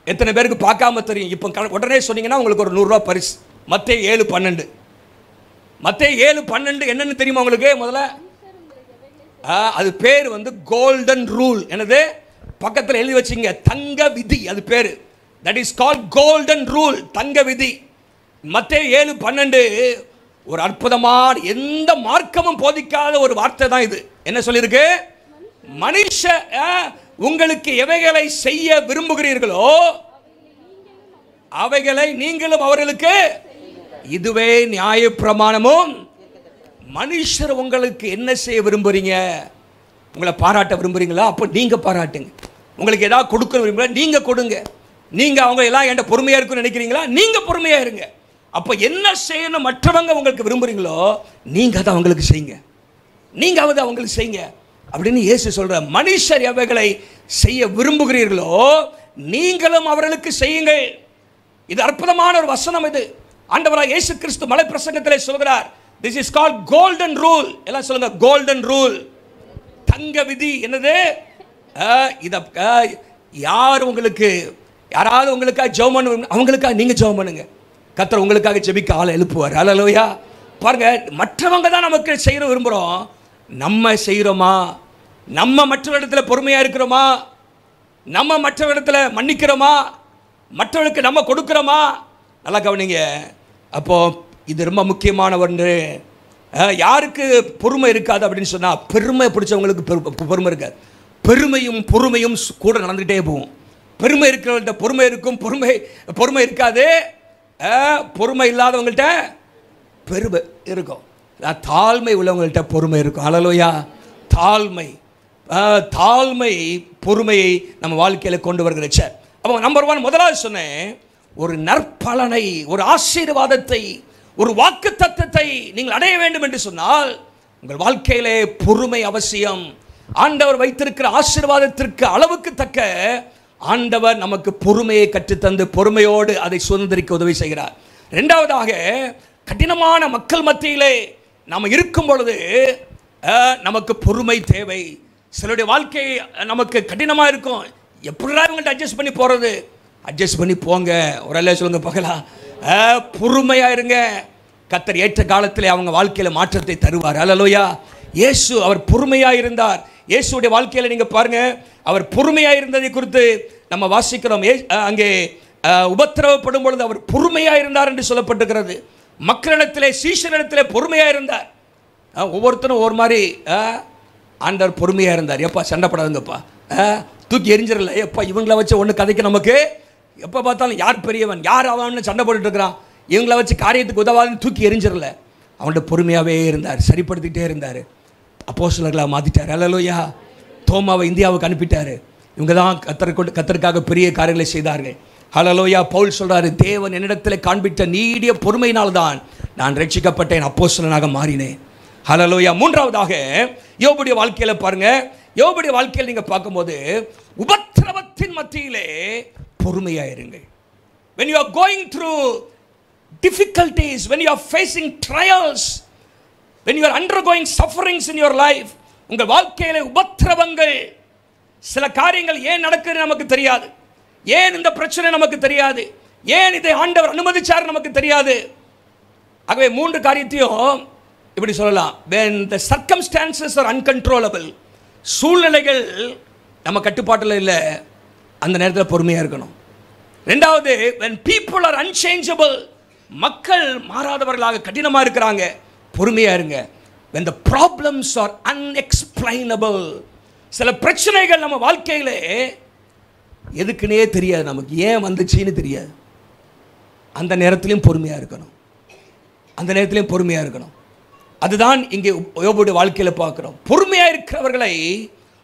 S1: எத்தனை பேருக்கு பார்க்காம தெரியும்? இப்போ உடனே சொன்னீங்கன்னா உங்களுக்கு ஒரு 100 ரூபா பரிசு. மத்தேயு 7:12. மத்தேயு 7:12 என்னன்னு தெரியுமா உங்களுக்கு? முதல்ல அது பேர் கோல்டன் ரூல். என்னது, பக்கத்தில் எழுதி வச்சிங்க, தங்க விதி. அது பேர், that is called golden rule, தங்க விதி. மத்தேயு 7:12 ஒரு அற்புதமான, எந்த மார்க்கமும் போதிக்காத ஒரு வார்த்தை தான் இது. என்ன சொல்லியிருக்கு? மனுஷ உங்களுக்கு எவைகளை செய்ய விரும்புகிறீர்களோ அவைகளை நீங்களும் அவர்களுக்கு, இதுவே நியாயப்பிரமாணமும். மனுஷர் உங்களுக்கு என்ன செய்ய விரும்புறீங்க? உங்களை பாராட்ட விரும்புறீங்களா? அப்போ நீங்க பாராட்டுங்க. உங்களுக்கு ஏதாவது கொடுக்க விரும்புறீங்களா? நீங்க கொடுங்க. நீங்க அவங்க எல்லாம் என்கிட்ட பொறுமையா இருக்குன்னு நினைக்கிறீங்களா? நீங்க பொறுமையா இருங்க. அப்போ என்ன செய்யணும் மற்றவங்க உங்களுக்கு விரும்புறீங்களோ நீங்க அதை அவங்களுக்கு செய்யுங்க, நீங்க அதை அவங்களுக்கு செய்யுங்க அப்படின்னு இயேசு சொல்ற. மனுஷர் எவைகளை செய்ய விரும்புகிறீர்களோ நீங்களும் அவர்களுக்கு செய்யுங்கள். இது அற்புதமான ஒரு வசனம். இது ஆண்டவராக இயேசு கிறிஸ்து மலை பிரசங்கத்திலே சொல்கிறார். This is called golden rule. எல்லாம் சொல்லுங்க, golden rule, தங்க விதி. என்னது? இத யார் உங்களுக்கு, யாராவது உங்களுக்காக ஜெபம் பண்ண, அவங்களுக்காக நீங்க ஜெபம் பண்ணுங்க. கர்த்தர் உங்களுக்காக ஜெபிக்க ஆளை எழுப்புவார். ஹல்லேலூயா. பாருங்க, மற்றவங்க தான் நமக்கு செய்ய விரும்புகிறோம், நம்ம செய்கிறோமா? நம்ம மற்றவரிடத்தில் பொறுமையாக இருக்கிறோமா? நம்ம மற்றவரிடத்தில் மன்னிக்கிறோமா? மற்றவர்களுக்கு நம்ம கொடுக்குறோமா? நல்லா கவனிங்க. அப்போது இது ரொம்ப முக்கியமான ஒன்று. யாருக்கு பொறுமை இருக்காது அப்படின்னு சொன்னால், பெருமை பிடிச்சவங்களுக்கு பொறுமை இருக்காது. பெருமையும் பொறுமையும் கூட நடந்துகிட்டே போகும். பெருமை இருக்கிறவங்கள்ட்ட பொறுமை இருக்கும், பொறுமை இருக்காது. பொறுமை இல்லாதவங்கள்ட்ட பெருமை இருக்கும். தாழ்மை உள்ளவங்கள்ட்ட பொறுமை இருக்கும். ஹல்லேலூயா. தாழ்மை பொறுமையை நம்ம வாழ்க்கையில் கொண்டு வருகிற. அப்போ நம்பர் 1 முதலாவது சொன்னேன், ஒரு நற்பலனை, ஒரு ஆசீர்வாதத்தை, ஒரு வாக்கு தத்தத்தை நீங்கள் அடைய வேண்டும் என்று சொன்னால் உங்கள் வாழ்க்கையிலே பொறுமை அவசியம். ஆண்டவர் வைத்திருக்கிற ஆசீர்வாதத்திற்கு அளவுக்கு தக்க ஆண்டவர் நமக்கு பொறுமையை கற்றுத்தந்து பொறுமையோடு அதை சுதந்திரிக்க உதவி செய்கிறார். இரண்டாவதாக, கடினமான மக்கள் மத்தியிலே நாம் இருக்கும் பொழுது நமக்கு பொறுமை தேவை. சிலருடைய வாழ்க்கை நமக்கு கடினமாக இருக்கும். எப்படிலாம் இவங்கள்ட்ட அட்ஜஸ்ட் பண்ணி போகிறது? அட்ஜஸ்ட் பண்ணி போங்க. ஒரு அல்ல சொல்லுங்க, பகலா பொறுமையா இருங்க. கர்த்தர் ஏற்ற காலத்தில் அவங்க வாழ்க்கையில மாற்றத்தை தருவார். அல்லேலூயா. இயேசு அவர் பொறுமையா இருந்தார். இயேசுடைய வாழ்க்கையில நீங்க பாருங்க, அவர் பொறுமையா இருந்ததை குறித்து நம்ம வாசிக்கிறோம். அங்கே உபத்திரவப்படும் பொழுது அவர் பொறுமையா இருந்தார் என்று சொல்லப்பட்டிருக்கிறது. மக்களிடத்திலே சீஷரிடத்திலே பொறுமையா இருந்தார். ஒவ்வொருத்தரும் ஒரு மாதிரி ஆண்டவர் பொறுமையா இருந்தார். எப்பா சண்டை படாதுங்கப்பா, தூக்கி எரிஞ்சிடல, எப்பா இவங்களை வச்சு ஒன்று கதைக்கு நமக்கு எப்போ பார்த்தாலும் யார் பெரியவன் யார் அவன் சண்டை போட்டுட்டு இருக்கிறான், இவங்களை வச்சு காரியத்துக்கு உதவாதுன்னு தூக்கி எரிஞ்சிடல. அவன்கிட்ட பொறுமையாகவே இருந்தார், சரிப்படுத்திக்கிட்டே இருந்தார். அப்போஸ்தலர்களாக மாற்றிட்டார். அல்லேலூயா. தோமாவை இந்தியாவுக்கு அனுப்பிட்டார். இவங்க தான் கர்த்தருக்காக பெரிய காரியங்களை செய்தார்கள். அல்லேலூயா. பவுல் சொல்கிறாரு, தேவன் என்னிடத்தில் காண்பித்த நீடிய பொறுமையினால்தான் நான் ரட்சிக்கப்பட்டேன், அப்போஸ்தலனாக மாறினேன். அல்லேலூயா. மூன்றாவதாக யோபுடைய வாழ்க்கையில் பாருங்க. யோபுடைய வாழ்க்கையில் நீங்கள் பார்க்கும்போது உபத்திரவத்தின் மத்தியிலே பொறுமையாயிருங்கள். when you are going through difficulties, when you are facing trials, when you are undergoing sufferings in your life, உங்கள் வாழ்க்கையிலே உபத்திரவங்கள், சில காரியங்கள் ஏன் நடக்குது நமக்கு தெரியாது, ஏன் இந்த பிரச்சனை நமக்கு தெரியாது, ஏன் இதை ஆண்டவர் அனுமதிச்சார் நமக்கு தெரியாது. ஆகவே மூன்று காரியத்தையும் இப்படி சொல்லலாம். when the circumstances are uncontrollable, சூழ்நிலைகள் நம்ம கட்டுப்பாட்டில் இல்லை, அந்த நேரத்தில் பொறுமையாக இருக்கணும். ரெண்டாவது, when people are unchangeable, மக்கள் மாறாதவர்களாக கடினமாக இருக்கிறாங்க, பொறுமையாக இருங்க. when the problems are unexplainable, சில பிரச்சனைகள் நம்ம வாழ்க்கையில் எதுக்குன்னே தெரியாது, நமக்கு ஏன் வந்துச்சுன்னு தெரியாது, அந்த நேரத்திலையும் பொறுமையாக இருக்கணும். அந்த நேரத்திலையும் பொறுமையாக இருக்கணும். அதுதான் இங்கே யோபுடைய வாழ்க்கையில் பார்க்கிறோம். பொறுமையாக இருக்கிறவர்களை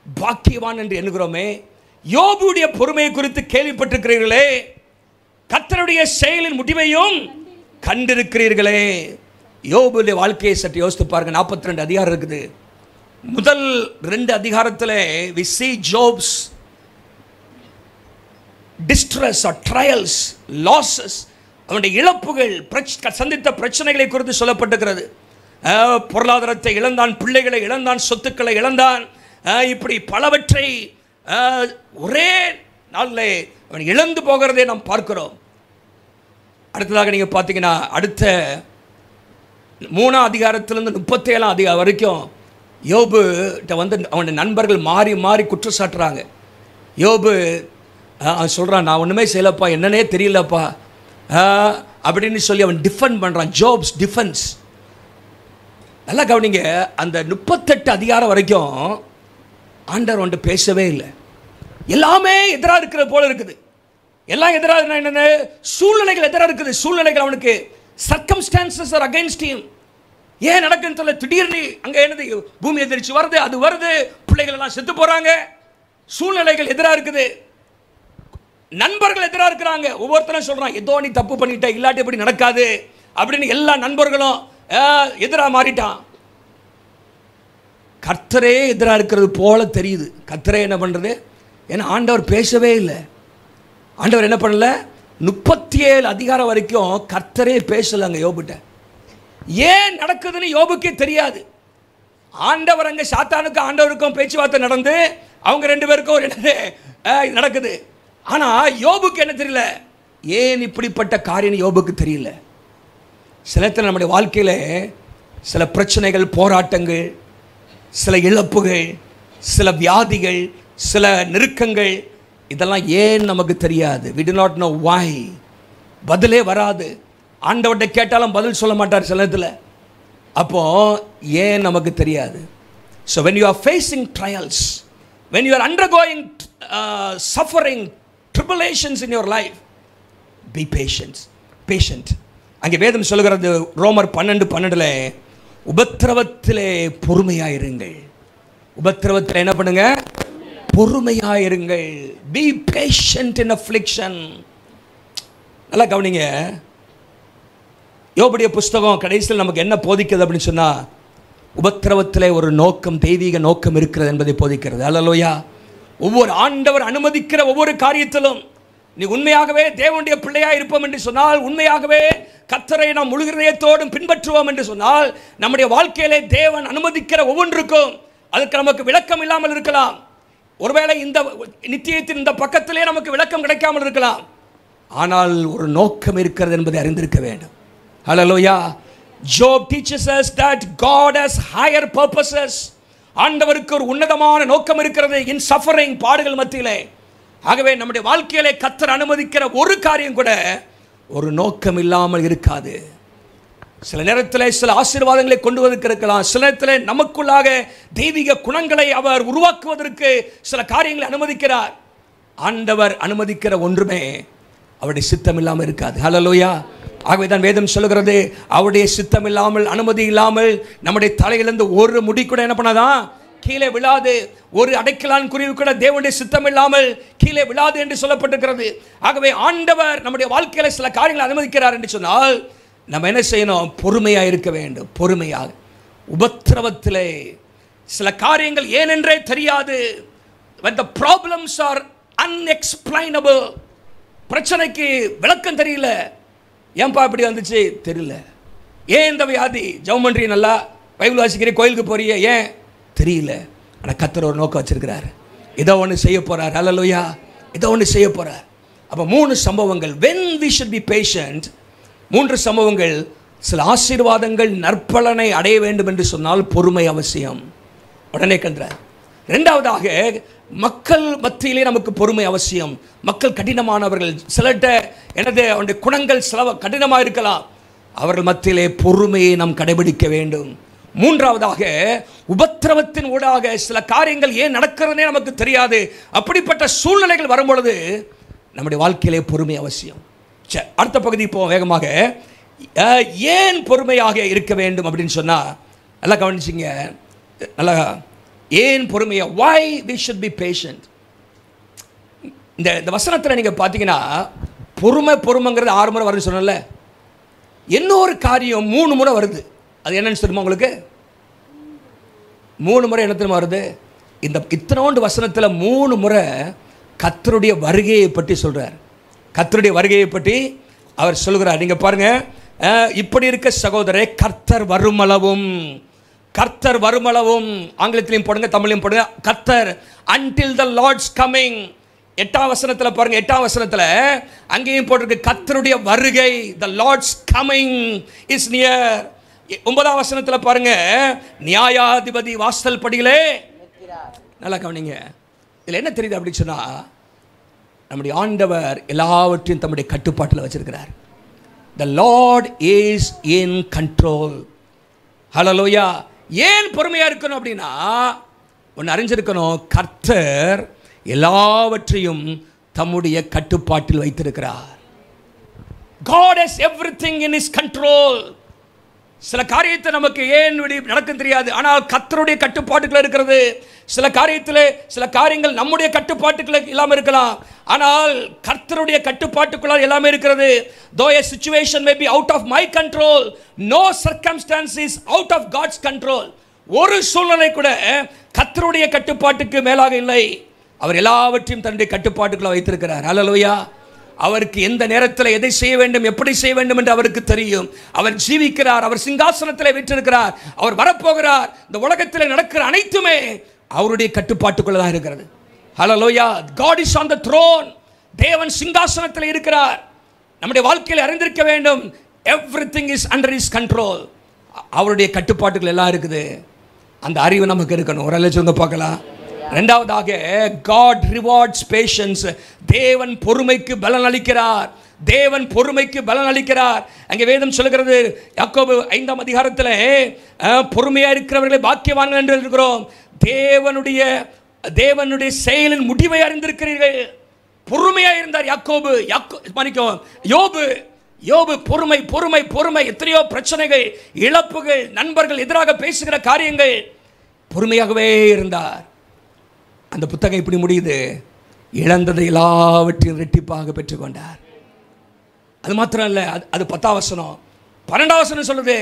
S1: பாக்கியவான் என்று எண்ணுகிறோமே. யோபுடைய பொறுமையை குறித்து கேள்விப்பட்டிருக்கிறீர்களே, கர்த்தருடைய செயலின் முடிவையும் கண்டிருக்கிறீர்களே. யோபுடைய வாழ்க்கையை சற்று யோசித்து பாருங்க. 42 அதிகாரம் இருக்குது. முதல் 2 அதிகாரத்தில் we see Job's distress or trials, losses, அவனுடைய இழப்புகள், சந்தித்த பிரச்சனைகளை குறித்து சொல்லப்பட்டிருக்கிறது. பொருளாதாரத்தை இழந்தான், பிள்ளைகளை இழந்தான், சொத்துக்களை இழந்தான், இப்படி பலவற்றை ஒரே நாளில் அவன் இழந்து போகிறதே நாம் பார்க்கிறோம். அடுத்ததாக நீங்கள் பார்த்தீங்கன்னா அடுத்த 3ஆம் அதிகாரத்திலிருந்து 37ஆம் அதிகாரம் வரைக்கும் யோபுட்ட வந்து அவனுடைய நண்பர்கள் மாறி மாறி குற்றச்சாட்டுறாங்க. யோபு சொல்கிறான், நான் ஒன்றுமே செய்யலப்பா, என்னன்னே தெரியலப்பா அப்படின்னு சொல்லி அவன் டிஃபெண்ட் பண்ணுறான். Job's defence. நல்லா கவனிங்க, அந்த 38 அதிகாரம் வரைக்கும் ஆண்டவர் வந்துட்டு பேசவே இல்லை. எல்லாமே எதிராக இருக்கிற போல இருக்குது. எல்லாம் எதிராக என்னென்ன சூழ்நிலைகள் எதிராக இருக்குது. சூழ்நிலைகள் அவனுக்கு சர்க்கம்ஸ்டான்சஸ் ஆர் அகைன்ஸ்ட் ஹிம். ஏன் நடக்குன்னு சொல்ல, திடீர்னு அங்கே என்னது பூமி எதிர்ச்சி வருது, அது வருது, பிள்ளைகள் எல்லாம் செத்து போகிறாங்க. சூழ்நிலைகள் எதிராக இருக்குது, நண்பர்கள் எதிராக இருக்கிறாங்க. ஒவ்வொருத்தரும் சொல்கிறான், ஏதோ நீ தப்பு பண்ணிட்ட, இல்லாட்டி எப்படி நடக்காது அப்படின்னு எல்லா நண்பர்களும் எதிராக மாறிட்டான். கர்த்தரே எதிராக இருக்கிறது போல தெரியுது. கர்த்தரே என்ன பண்ணுறது? ஏன்னா ஆண்டவர் பேசவே இல்லை. ஆண்டவர் என்ன பண்ணல? 37 அதிகாரம் வரைக்கும் கர்த்தரே பேசலைங்க யோபுட்ட. ஏன் நடக்குதுன்னு யோபுக்கே தெரியாது. ஆண்டவர் அங்கே சாத்தானுக்கும் ஆண்டவருக்கும் பேச்சுவார்த்தை நடந்து அவங்க 2 பேருக்கும் நடக்குது. ஆனால் யோபுக்கு என்ன தெரியல, ஏன் இப்படிப்பட்ட காரியம் யோபுக்கு தெரியல. சில நேரத்தில் நம்முடைய வாழ்க்கையில் சில பிரச்சனைகள், போராட்டங்கள், சில இழப்புகள், சில வியாதிகள், சில நெருக்கங்கள், இதெல்லாம் ஏன் நமக்கு தெரியாது. we do not know why. பதிலே வராது. ஆண்டவர்கிட்ட கேட்டாலும் பதில் சொல்ல மாட்டார் சில நேரத்தில். அப்போ ஏன் நமக்கு தெரியாது. so when you are facing trials, when you are undergoing suffering, tribulations in your life, be patient. அங்கே வேதம் சொல்லுகிறது ரோமர் 12:12 உபத்திரவத்திலே பொறுமையாயிருங்கள். உபத்திரவத்தில் என்ன பண்ணுங்க? பொறுமையாயிருங்கள். be patient in affliction. நல்லா கவனிங்க. யோபுடைய புஸ்தகம் கடைசியில் நமக்கு என்ன போதிக்கிறது அப்படின்னு சொன்னால், உபத்திரவத்திலே ஒரு நோக்கம், தெய்வீக நோக்கம் இருக்கிறது என்பதை போதிக்கிறது. அல்லேலூயா. ஒவ்வொரு ஆண்டவர் அனுமதிக்கிற ஒவ்வொரு காரியத்திலும் நீ உண்மையாகவே தேவனுடைய பிள்ளையாக இருப்போம் என்று சொன்னால், உண்மையாகவே கர்த்தரை நாம் முழு இதயத்தோடும் பின்பற்றுவோம் என்று சொன்னால், நம்முடைய வாழ்க்கையிலே தேவன் அனுமதிக்கிற ஒவ்வொன்றுக்கும் அதுக்கு நமக்கு விளக்கம் இல்லாமல் இருக்கலாம். ஒருவேளை இந்த நித்தியத்தின் இந்த பக்கத்திலே நமக்கு விளக்கம் கிடைக்காமல் இருக்கலாம். ஆனால் ஒரு நோக்கம் இருக்கிறது என்பதை அறிந்திருக்க வேண்டும். ஹல்லேலூயா. Job teaches us that God has higher purposes. ஆண்டவருக்கு ஒரு உன்னதமான நோக்கம் இருக்கிறது இன் சஃபரிங், பாடுகள் மத்தியிலே. ஆகவே நம்முடைய வாழ்க்கையிலே கர்த்தர் அனுமதிக்கிற ஒரு காரியம் கூட ஒரு நோக்கம் இல்லாமல் இருக்காது. சில நேரத்தில் சில ஆசீர்வாதங்களை கொண்டு வந்திருக்கலாம், சில நேரத்தில் நமக்குள்ளாக தெய்வீக குணங்களை அவர் உருவாக்குவதற்கு சில காரியங்களை அனுமதிக்கிறார். ஆண்டவர் அனுமதிக்கிற ஒன்றுமே அவருடைய சித்தம் இல்லாமல் இருக்காது. ஹல்லேலூயா. ஆகவே தான் வேதம் சொல்லுகிறது, அவருடைய சித்தம் இல்லாமல், அனுமதி இல்லாமல் நம்முடைய தலையிலிருந்து ஒரு முடி கூட என்ன பண்ணாதான் கீழே விழாது. ஒரு அடைக்கலான் குருவி கூட தேவனுடைய சித்தம் இல்லாமல் கீழே விழாது என்று சொல்லப்பட்டிருக்கிறது. ஆகவே ஆண்டவர் நம்முடைய வாழ்க்கையில் சில காரியங்களை அனுமதிக்கிறார் என்று சொன்னால் நம்ம என்ன செய்யணும்? பொறுமையாக இருக்க வேண்டும். பொறுமையாக. உபத்திரவத்திலே சில காரியங்கள் ஏனென்றே தெரியாது. when the problems are unexplainable, பிரச்சனைக்கு விளக்கம் தெரியல. ஏன்பா இப்படி வந்துச்சு தெரியல. ஏன் இந்த வியாதி? ஜெபம் பண்றீ, நல்லா பைபிள் வாசிக்கிறீ, கோயிலுக்கு போறிய, ஏன் தெரியல. ஆனால் கர்த்தர் ஒரு நோக்கம் வச்சிருக்கிறார். ஏதோ ஒன்று செய்ய போறார். ஹல்லேலூயா. ஏதோ ஒன்று செய்ய போறார். அப்போ 3 சம்பவங்கள். when we should be patient, 3 சம்பவங்கள். சில ஆசீர்வாதங்கள் நற்பலனை அடைய வேண்டும் என்று சொன்னால் பொறுமை அவசியம். உடனே கண்டார். இரண்டாவதாக, மக்கள் மத்தியிலே நமக்கு பொறுமை அவசியம். மக்கள் கடினமானவர்கள், சிலர்கிட்ட எனது அவனுடைய குணங்கள் சில கடினமாக இருக்கலாம். அவர்கள் மத்தியிலே பொறுமையை நாம் கடைபிடிக்க வேண்டும். மூன்றாவதாக, உபத்திரவத்தின் ஊடாக சில காரியங்கள் ஏன் நடக்கிறதுனே நமக்கு தெரியாது. அப்படிப்பட்ட சூழ்நிலைகள் வரும்பொழுது நம்முடைய வாழ்க்கையிலே பொறுமை அவசியம். அடுத்த பகுதி இப்போ வேகமாக, ஏன் பொறுமையாக இருக்க வேண்டும் அப்படின்னு சொன்னால் நல்லா கவனிச்சிங்க. நல்லா, ஏன் பொறுமையா? why we should be patient. இந்த வசனத்தில் நீங்கள் பார்த்தீங்கன்னா பொறுமைங்கிறது 6 முறை வருது சொன்னல. இன்னொரு காரியம் 3 முறை வருது. அது என்னன்னு தெரியுமா உங்களுக்கு? 3 முறை என்ன தெரியுமா வருது? இந்த இத்தனோண்டு வசனத்தில் 3 முறை கர்த்தருடைய வருகையை பற்றி சொல்றார். கர்த்தருடைய வருகையை பற்றி அவர் சொல்கிறார். நீங்க பாருங்க, இப்படி இருக்க சகோதரரே, கர்த்தர் வருமளவும், கர்த்தர் வருமளவும், ஆங்கிலத்திலையும் போடுங்க, தமிழையும் போடுங்க, கர்த்தர் until the Lord's coming. 8ஆம் வசனத்தில் பாருங்க, 8ஆம் வசனத்தில் அங்கேயும் போட்டிருக்கு கர்த்தருடைய வருகை, the Lord's coming is near. 9ஆம் வசனத்தில் பாருங்க, நியாயாதிபதி வாசல் படியிலே. நல்லா கவனிங்க. இதில் என்ன தெரியுது அப்படின்னு சொன்னா, நம்முடைய ஆண்டவர் எல்லாவற்றையும் தம்முடைய கட்டுப்பாட்டில் வச்சிருக்கிறார். the Lord is in control. ஹல்லேலூயா. ஏன் பொறுமையா இருக்கணும் அப்படின்னா, ஒன்று அறிஞ்சிருக்கணும், கர்த்தர் எல்லாவற்றையும் தம்முடைய கட்டுப்பாட்டில் வைத்திருக்கிறார். God has everything in his control. சில காரியத்தை நமக்கு ஏன் நடக்கும் தெரியாது, ஆனால் கர்த்தருடைய கட்டுப்பாட்டுக்குள்ள இருக்கிறது. சில காரியத்தில் சில காரியங்கள் நம்முடைய கட்டுப்பாட்டுக்குள்ள இல்லாமல் இருக்கலாம், ஆனால் கர்த்தருடைய கட்டுப்பாட்டுக்குள்ள எல்லாமே இருக்கிறது. though a situation may be out of my control, no circumstance is out of God's control. ஒரு சூழ்நிலை கூட கர்த்தருடைய கட்டுப்பாட்டுக்கு மேலாக இல்லை. அவர் எல்லாவற்றையும் தன்னுடைய கட்டுப்பாட்டுக்குள்ள வைத்திருக்கிறார். ஹல்லேலூயா. அவருக்கு எந்த நேரத்தில் எதை செய்ய வேண்டும், எப்படி செய்ய வேண்டும் என்று அவருக்கு தெரியும். அவர் ஜீவிக்கிறார், அவர் சிங்காசனத்தில் வீற்றிருக்கிறார், அவர் வரப்போகிறார். இந்த உலகத்தில் நடக்கிற அனைத்துமே அவருடைய கட்டுப்பாட்டுக்குள்ள தான் இருக்கிறது. ஹல்லேலூயா. God is on the throne. தேவன் சிங்காசனத்தில் இருக்கிறார். நம்முடைய வாழ்க்கையில் அறிந்திருக்க வேண்டும், everything is under his control. அவருடைய கட்டுப்பாட்டுக்குள்ள எல்லாம் இருக்குது. அந்த அறிவு நமக்கு இருக்கணும். ஒரு சொல்லுங்க பார்க்கலாம். இரண்டாவதாக, God rewards patience. தேவன் பொறுமைக்கு பலன் அளிக்கிறார். தேவன் பொறுமைக்கு பலன் அளிக்கிறார். அங்கே வேதம் சொல்லுகிறது, யாக்கோபு 5ஆம் அதிகாரத்தில் பொறுமையா இருக்கிறவர்களை பாக்கியவான்கள் என்று இருக்கிறோம். தேவனுடைய செயலின் முடிவை அறிந்திருக்கிறீர்கள். பொறுமையா இருந்தார் யாக்கோபு. யோபு பொறுமை பொறுமை பொறுமை. எத்தனையோ பிரச்சனைகள், இழப்புகள், நண்பர்கள் எதிராக பேசுகிற காரியங்கள், பொறுமையாகவே இருந்தார். அந்த புத்தகம் இப்படி முடியுது, இழந்ததை எல்லாவற்றையும் இரட்டிப்பாக பெற்றுக்கொண்டார். அது மாத்திரம் இல்லை, அது 10ஆம் வசனம். 12ஆம் வசனம் சொல்லுது,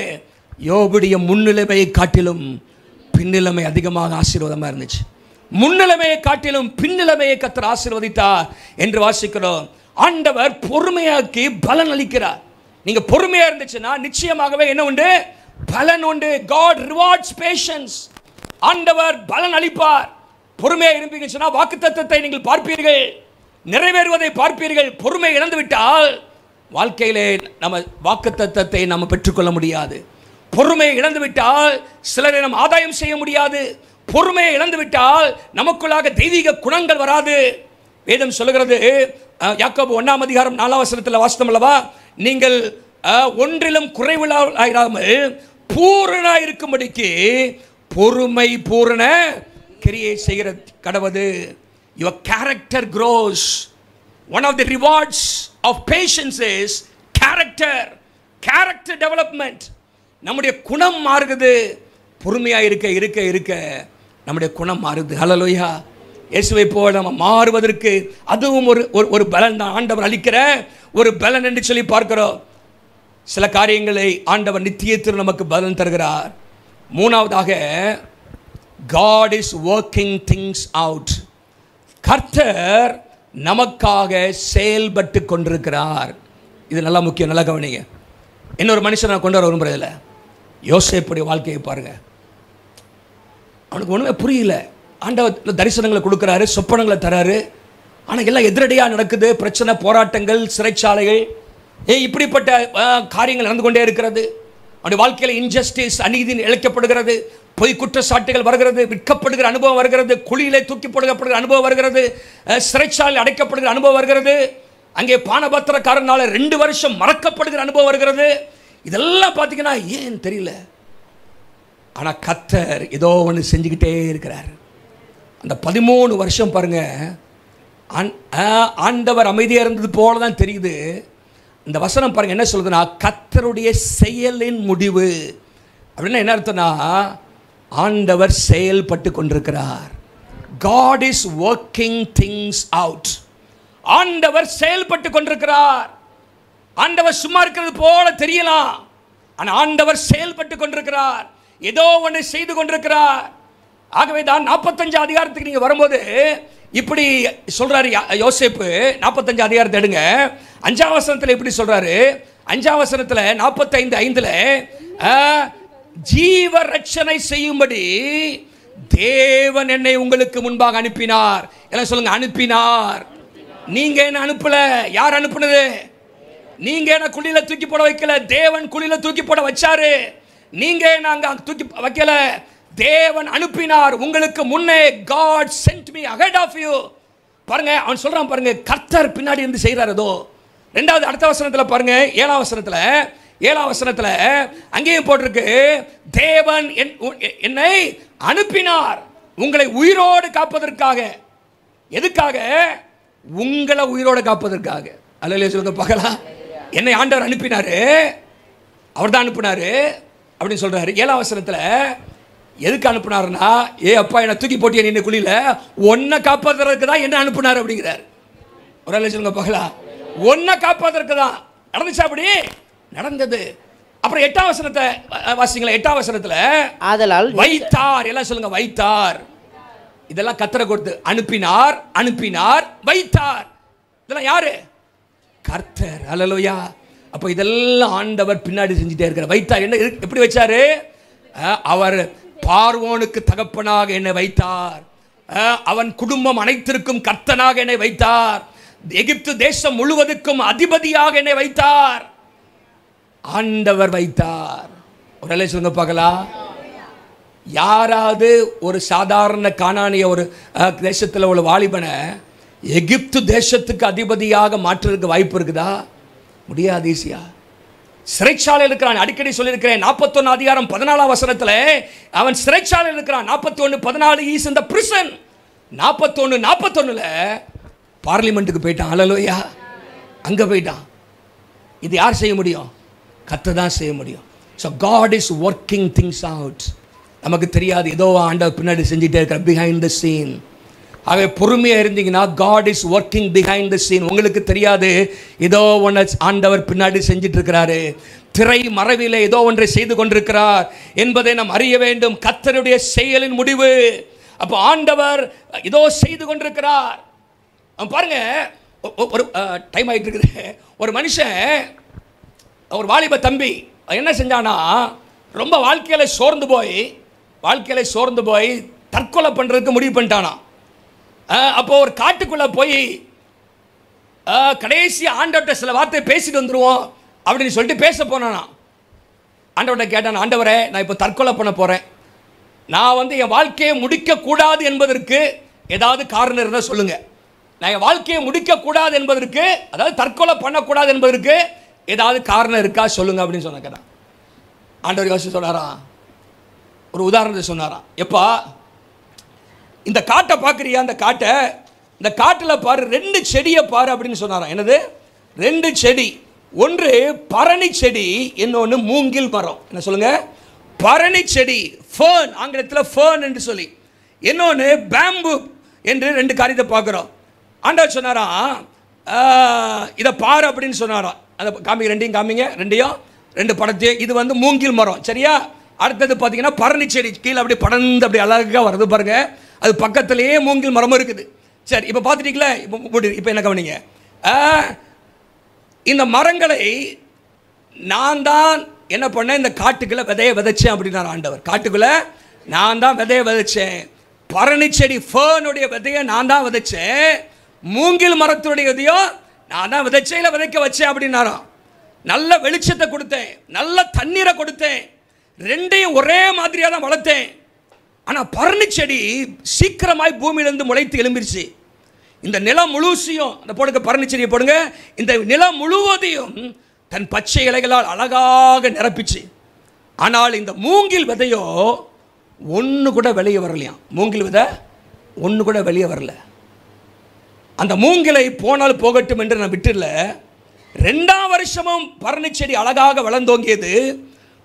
S1: யோபுடைய முன்னிலைமையை காட்டிலும் பின்னிலைமை அதிகமாக ஆசீர்வாதமாக இருந்துச்சு. முன்னிலைமையை காட்டிலும் பின்னிலைமையை கர்த்தர் ஆசீர்வதித்தார் என்று வாசிக்கிறோம். ஆண்டவர் பொறுமையாக்கி பலன் அளிக்கிறார். நீங்க பொறுமையா இருந்துச்சுன்னா நிச்சயமாகவே என்ன உண்டு? பலன் உண்டு. God rewards patience. ஆண்டவர் பலன் அளிப்பார். பொறுமையா இருப்பீங்கன்னு சொன்னா வாக்குத்தத்தத்தை நீங்கள் பார்ப்பீர்கள். நிறைவேறுவதை பார்ப்பீர்கள். பொறுமை இழந்து விட்டால் வாழ்க்கையிலே நம்ம வாக்குத்தத்தத்தை நம்ம பெற்றுக்கொள்ள முடியாது. பொறுமையை இழந்து விட்டால் சிலரை நாம் ஆதாயம் செய்ய முடியாது. பொறுமையை இழந்து விட்டால் நமக்குள்ளாக தெய்வீக குணங்கள் வராது. வேதம் சொல்லுகிறது, யாக்கோபு 1ஆம் அதிகாரம் 4ஆம் வசனத்தில் வாசித்தோம் அல்லவா, நீங்கள் ஒன்றிலும் குறைவில்லாமல் பூரணாய் இருக்கும்படிக்கு பொறுமை பூரண கிரியை செய்கிற கடவது. Your character grows. One of the rewards of patience is character development. நம்முடைய குணம் மாறுகிறது. பொறுமையாக இருக்க இருக்க இருக்க நம்முடைய குணம் மாறுது. ஹல்லேலூயா. இயேசுவை போல நம்ம மாறுவதற்கு அதுவும் ஒரு பலன் தான், ஆண்டவர் அளிக்கிற ஒரு பலன் என்று சொல்லி பார்க்கிறோம். சில காரியங்களை ஆண்டவர் நித்தியத்தில் நமக்கு பலன் தருகிறார். மூணாவதாக, God is working things out. கர்த்தர் நமக்காக செயல்பட்டு கொண்டிருக்கிறார். இது நல்லா முக்கியம், நல்லா கவனிங்க. இன்னொரு மனுஷன் நான் கொண்டு வர விரும்புறதில்லை. யோசேப்புடைய வாழ்க்கையை பாருங்க. அவனுக்கு ஒன்றுமே புரியல. ஆண்டவர் தரிசனங்களை கொடுக்குறாரு, சொப்பனங்களை தராரு. ஆனால் எல்லாம் எதிரடியாக நடக்குது. பிரச்சனை, போராட்டங்கள், சிறைச்சாலைகள், இப்படிப்பட்ட காரியங்கள் நடந்து கொண்டே இருக்கிறது. அவனுடைய வாழ்க்கையில் இன்ஜஸ்டிஸ், அநீதி இழைக்கப்படுகிறது, பொய் குற்றச்சாட்டுகள் வருகிறது, விற்கப்படுகிற அனுபவம் வருகிறது, குழியிலே தூக்கி போடப்படுகிற அனுபவம் வருகிறது, சிறைச்சாலை அடைக்கப்படுகிற அனுபவம் வருகிறது, அங்கே பானபத்திரக்காரனால 2 வருஷம் மறக்கப்படுகிற அனுபவம் வருகிறது. இதெல்லாம் பார்த்தீங்கன்னா ஏன் தெரியல. ஆனால் கர்த்தர் ஏதோ ஒன்று செஞ்சுக்கிட்டே இருக்கிறார். அந்த 13 வருஷம் பாருங்க, ஆண்டவர் அமைதியாக இருந்தது போல தான் தெரியுது. இந்த வசனம் பாருங்க என்ன சொல்லுதுன்னா, கர்த்தருடைய செயலின் முடிவு அப்படின்னா என்ன அர்த்தம்னா, ஆண்டவர் செயல்பட்டு கொண்டிருக்கிறார். God is working things out. ஆண்டவர் செயல்பட்டு கொண்டிருக்கிறார். ஆண்டவர் சும்மா இருக்கிறது போல தெரியலாம், ஆனால் ஆண்டவர் செயல்பட்டு கொண்டிருக்கிறார். ஏதோ ஒன்று செய்து கொண்டிருக்கிறார். ஆகவே தான் 45 அதிகாரத்துக்கு நீங்கள் வரும்போது இப்படி சொல்றாரு யோசேப்பு. 45 அதிகாரத்தை எடுங்க. 5ஆம் வசனத்தில் இப்படி சொல்றாரு. 5ஆம் வசனத்தில் 45:5 ஜீவ ரட்சனை செய்யும்படி தேவன் என்னை உங்களுக்கு முன்பாக அனுப்பினார். எல்லாம் சொல்லுங்க, அனுப்பினார். நீங்க என்ன அனுப்பல. யார் அனுப்புனது? நீங்க என்ன குழியில தூக்கி போட வைக்கல, தேவன் குழியில தூக்கி போட வச்சாரு. நீங்க நாங்க தூக்கி வைக்கல, தேவன் அனுப்பினார். உங்களுக்கு முன்னே God sent me ahead of you. பாருங்க, அவன் சொல்றான் பாருங்க, கர்த்தர் பின்னாடி இருந்து செய்றார். அதோ ரெண்டாவது அடுத்த வசனத்தில் பாருங்க, 7ஆம் வசனத்தில் அங்கேயும் போட்டிருக்கு, தேவன் என்னை அனுப்பினார் உங்களை உயிரோடு காப்பதற்காக. எதுக்காக? உங்களை உயிரோடு காப்பதற்காக. அல்லேலூயா சொல்லுங்க பார்க்கலாம். என்னை ஆண்டவர் அனுப்பினாரு, அவர் தான் அனுப்பினாரு அப்படின்னு சொல்றாரு. 7ஆம் வசனத்தில் எதுக்கு அனுப்புனாருன்னா, அப்பா என்னை தூக்கி போட்டிய நின்று குழியில, ஒன்னை காப்பதற்கு தான் என்ன அனுப்புனார் அப்படிங்கிறார். ஒரு அல்ல சொல்லுங்க பார்க்கலாம். ஒன்னை காப்பதற்கு தான். நடந்துச்சா? அப்படி நடந்தது. அப்புறம் 8ஆம் வசனத்தை வாசிங்களா. 8ஆம் வசனத்தில் ஆதலால் வைத்தார். எல்லாம் சொல்லுங்க, வைத்தார். இதெல்லாம் கர்த்தரை கொடுத்து அனுப்பினார் வைத்தார். இதெல்லாம் யாரு? கர்த்தர். அல்லேலூயா. அப்போ இதெல்லாம் ஆண்டவர் பின்னாடி செஞ்சுட்டே இருக்கிறார். வைத்தார். என்ன எப்படி வச்சாரு? அவர் பார்வோனுக்கு தகப்பனாக என்னை வைத்தார். அவன் குடும்பம் அனைத்திற்கும் கர்த்தனாக என்னை வைத்தார். எகிப்து தேசம் முழுவதுக்கும் அதிபதியாக என்னை வைத்தார். ஆண்டவர் வைத்தார். ஒரு அலை சொல்லுங்க பார்க்கலாம். யாராவது ஒரு சாதாரண கானானிய ஒரு தேசத்தில் உள்ள வாலிபனை எகிப்து தேசத்துக்கு அதிபதியாக மாற்றுறதுக்கு வாய்ப்பு இருக்குதா? முடியாது. ஈஸியா சிறைச்சாலையில் இருக்கிறான். அடிக்கடி சொல்லியிருக்கிறேன். 41 அதிகாரம் 14ஆம் வசனத்தில் அவன் சிறைச்சாலையில் இருக்கிறான். 41:14 இஸ் இன் தி பிரிசன். 41:41 பார்லிமெண்ட்டுக்கு போயிட்டான். அல்லேலூயா. அங்கே போயிட்டான். இது யார் செய்ய முடியும்? கர்த்தர் தான் செய்ய முடியும். So God is working things out. நமக்கு தெரியாது, ஏதோ ஆண்டவர் பின்னாடி செஞ்சுட்டே இருக்கிற பிஹைண்ட் த சீன். ஆகவே பொறுமையாக இருந்தீங்கன்னா God is working behind the scene. உங்களுக்கு தெரியாது, ஏதோ ஒன்று ஆண்டவர் பின்னாடி செஞ்சிட்டு இருக்கிறாரு. திரை மறைவிலே ஏதோ ஒன்றை செய்து கொண்டிருக்கிறார் என்பதை நாம் அறிய வேண்டும். கர்த்தருடைய செயலின் முடிவு. அப்போ ஆண்டவர் ஏதோ செய்து கொண்டிருக்கிறார். பாருங்க, ஒரு டைம் ஆகிட்டு இருக்குது. ஒரு மனுஷன், ஒரு வாலிப தம்பி என்ன செஞ்சானா, ரொம்ப வாழ்க்கையில் சோர்ந்து போய் தற்கொலை பண்ணுறதுக்கு முடிவு பண்ணிட்டானா. அப்போ ஒரு காட்டுக்குள்ளே போய் கடைசி ஆண்டவர்கிட்ட சில வார்த்தை பேசிட்டு வந்துடுவோம் அப்படின்னு சொல்லிட்டு பேச போனானா. ஆண்டவர்கிட்ட கேட்டான், ஆண்டவரே நான் இப்போ தற்கொலை பண்ண போகிறேன், நான் வந்து என் வாழ்க்கையை முடிக்கக்கூடாது என்பதற்கு ஏதாவது காரணம் இருந்தால் சொல்லுங்கள். நான் என் வாழ்க்கையை முடிக்கக்கூடாது என்பதற்கு, அதாவது தற்கொலை பண்ணக்கூடாது என்பதற்கு ஏதாவது காரணம் இருக்கா சொல்லுங்கள் அப்படின்னு சொன்ன கேட்டான். ஆண்டவர் யோசிச்சு சொன்னாராம், ஒரு உதாரணத்தை சொன்னாராம். எப்பா இந்த காட்டை பார்க்குறியா, அந்த காட்டை, இந்த காட்டில் பாரு 2 செடியை பாரு அப்படின்னு சொன்னாராம். என்னது? 2 செடி. ஒன்று பரணி செடி, இன்னொன்று மூங்கில் மரம். என்ன சொல்லுங்க? பரணி செடி, ஃபேர்ன், ஆங்கிலத்தில் ஃபேர்ன் என்று சொல்லி, இன்னொன்று பேம்பு என்று 2 காரியத்தை பார்க்குறோம். ஆண்டவர் சொன்னாராம், இதை பாரு அப்படின்னு சொன்னாராம். அதை காமிங்க, 2 காமிங்க, 2 படத்தையும். இது வந்து மூங்கில் மரம், சரியா? அடுத்தது பார்த்தீங்கன்னா பரணி செடி, கீழே அப்படி படர்ந்து அப்படி அழகாக வருது பாருங்க. அது பக்கத்திலேயே மூங்கில் மரமும் இருக்குது. சரி, இப்போ பார்த்துட்டீங்களா? இப்போ என்ன கவனிங்க, இந்த மரங்களை நான் தான் என்ன பண்ணேன், இந்த காட்டுக்குள்ளே விதையை விதைச்சேன் அப்படின்னார் ஆண்டவர். காட்டுக்குள்ளே நான் தான் விதையை விதைச்சேன். பரணி செடி ஃபேனுடைய விதையை நான் தான் விதைச்சேன், மூங்கில் மரத்துடைய விதையோ நான் தான் விதைச்சேன், இல்லை விதைக்க வச்சேன் அப்படின்னாராம். நல்ல வெளிச்சத்தை கொடுத்தேன், நல்ல தண்ணீரை கொடுத்தேன், 2ஐயும் ஒரே மாதிரியாக தான் வளர்த்தேன். ஆனால் பரணி செடி சீக்கிரமாய் பூமியிலிருந்து முளைத்து எழும்பிருச்சு. இந்த நிலம் முழுசையும், அந்த போடுங்க பரணி செடியை போடுங்க, இந்த நிலம் முழுவதையும் தன் பச்சை இலைகளால் அழகாக நிரப்பிச்சு. ஆனால் இந்த மூங்கில் விதையோ ஒன்று கூட வெளியே வரலையாம். மூங்கில் விதை ஒன்று கூட வெளியே வரல. அந்த மூங்கிலை போனால் போகட்டும் என்று நான் விட்டுல. 2ஆம் வருஷமும் பரணி செடி அழகாக வளர்ந்தோங்கியது,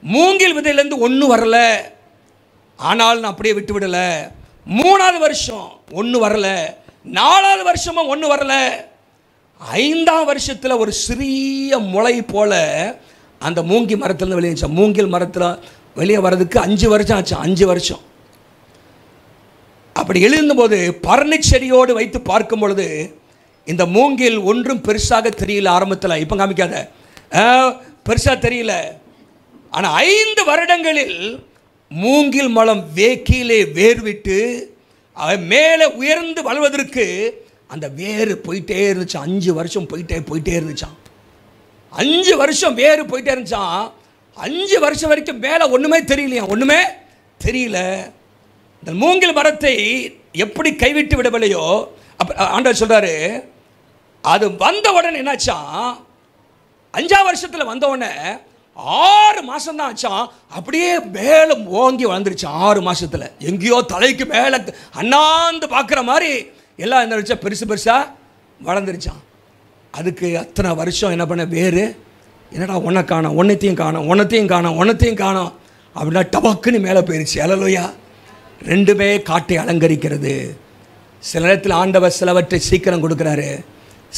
S1: மூங்கில் விதையிலேருந்து ஒன்றும் வரல. ஆனால் நான் அப்படியே விட்டு விடல. 3ஆவது வருஷம் ஒன்றும் வரல, 4ஆவது வருஷமும் ஒன்றும் வரல. 5ஆம் வருஷத்தில் ஒரு சிறிய முளை போல அந்த மூங்கி மரத்துலேருந்து வெளியே வந்துச்சு. மூங்கில் மரத்தில் வெளியே வர்றதுக்கு 5 வருஷம் ஆச்சு. 5 வருஷம் அப்படி எழுந்தபோது பரணி செடியோடு வைத்து பார்க்கும் பொழுது இந்த மூங்கில் ஒன்றும் பெருசாக தெரியல. ஆரம்பத்தில் இப்போ காமிக்காத, பெருசாக தெரியல. ஆனால் 5 வருடங்களில் மூங்கில் மரம் கீழே வேர் விட்டு மேலே உயர்ந்து வளர்வதற்கு அந்த வேறு போயிட்டே இருந்துச்சான். 5 வருஷம் போயிட்டே இருந்துச்சான். 5 வருஷம் வேறு போயிட்டே இருந்துச்சான். 5 வருஷம் வரைக்கும் மேலே ஒன்றுமே தெரியலையா, ஒன்றுமே தெரியல. இந்த மூங்கில் மரத்தை எப்படி கைவிட்டு விடவில்லையோ, அப்போ ஆண்டவர் சொல்கிறாரு, அது வந்த உடனே என்னாச்சான், 5ஆம் வருஷத்தில் வந்த உடனே 6 மாதம் தான் ஆச்சான். அப்படியே மேலே ஓங்கி வளர்ந்துருச்சான். 6 மாதத்தில் எங்கேயோ தலைக்கு மேலே அண்ணாந்து பார்க்குற மாதிரி எல்லாம் என்ன வச்சா பெருசாக வளர்ந்துருச்சான். அதுக்கு அத்தனை வருஷம் என்ன பண்ண, வேறு என்னடா ஒன்றை காணோம், ஒன்றத்தையும் காணோம் அப்படின்னா டபக்குன்னு மேலே போயிடுச்சு. அல்லேலூயா. 2மே காட்டை அலங்கரிக்கிறது. சில நேரத்தில் ஆண்டவர் சிலவற்றை சீக்கிரம் கொடுக்குறாரு,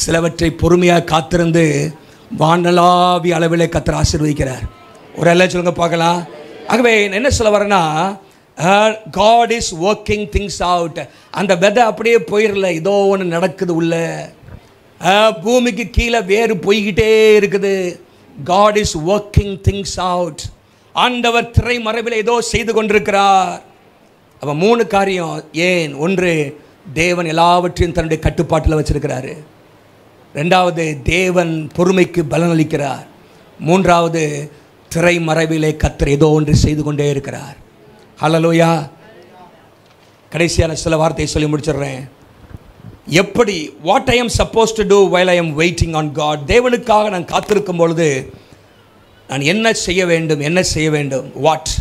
S1: சிலவற்றை பொறுமையாக காத்திருந்து வானளாவி அளவிலே கர்த்தர் ஆசீர்வதிக்கிறார். ஒரு எல்லாம் சொல்லுங்க பார்க்கலாம். ஆகவே என்ன சொல்ல வரேன்னா, God is working things out. அந்த விதை அப்படியே போயிடல, ஏதோ ஒன்று நடக்குது உள்ள. பூமிக்கு கீழே வேறு போய்கிட்டே இருக்குது. God is working things out. ஆண்டவர் திரை மறைவில் ஏதோ செய்து கொண்டிருக்கிறார். அப்போ 3 காரியம். ஏன்? 1, தேவன் எல்லாவற்றையும் தன்னுடைய கட்டுப்பாட்டில் வச்சிருக்கிறாரு. 2வது, தேவன் பொறுமைக்கு பலனளிக்கிறார். 3வது, திரை மறைவிலே கர்த்தர் ஏதோ ஒன்று செய்து கொண்டே இருக்கிறார். ஹல்லேலூயா. கடைசியான சில வார்த்தையை சொல்லி முடிச்சிடுறேன். எப்படி, what I am supposed to do while I am waiting on God. தேவனுக்காக நான் காத்திருக்கும் பொழுது நான் என்ன செய்ய வேண்டும். வாட்,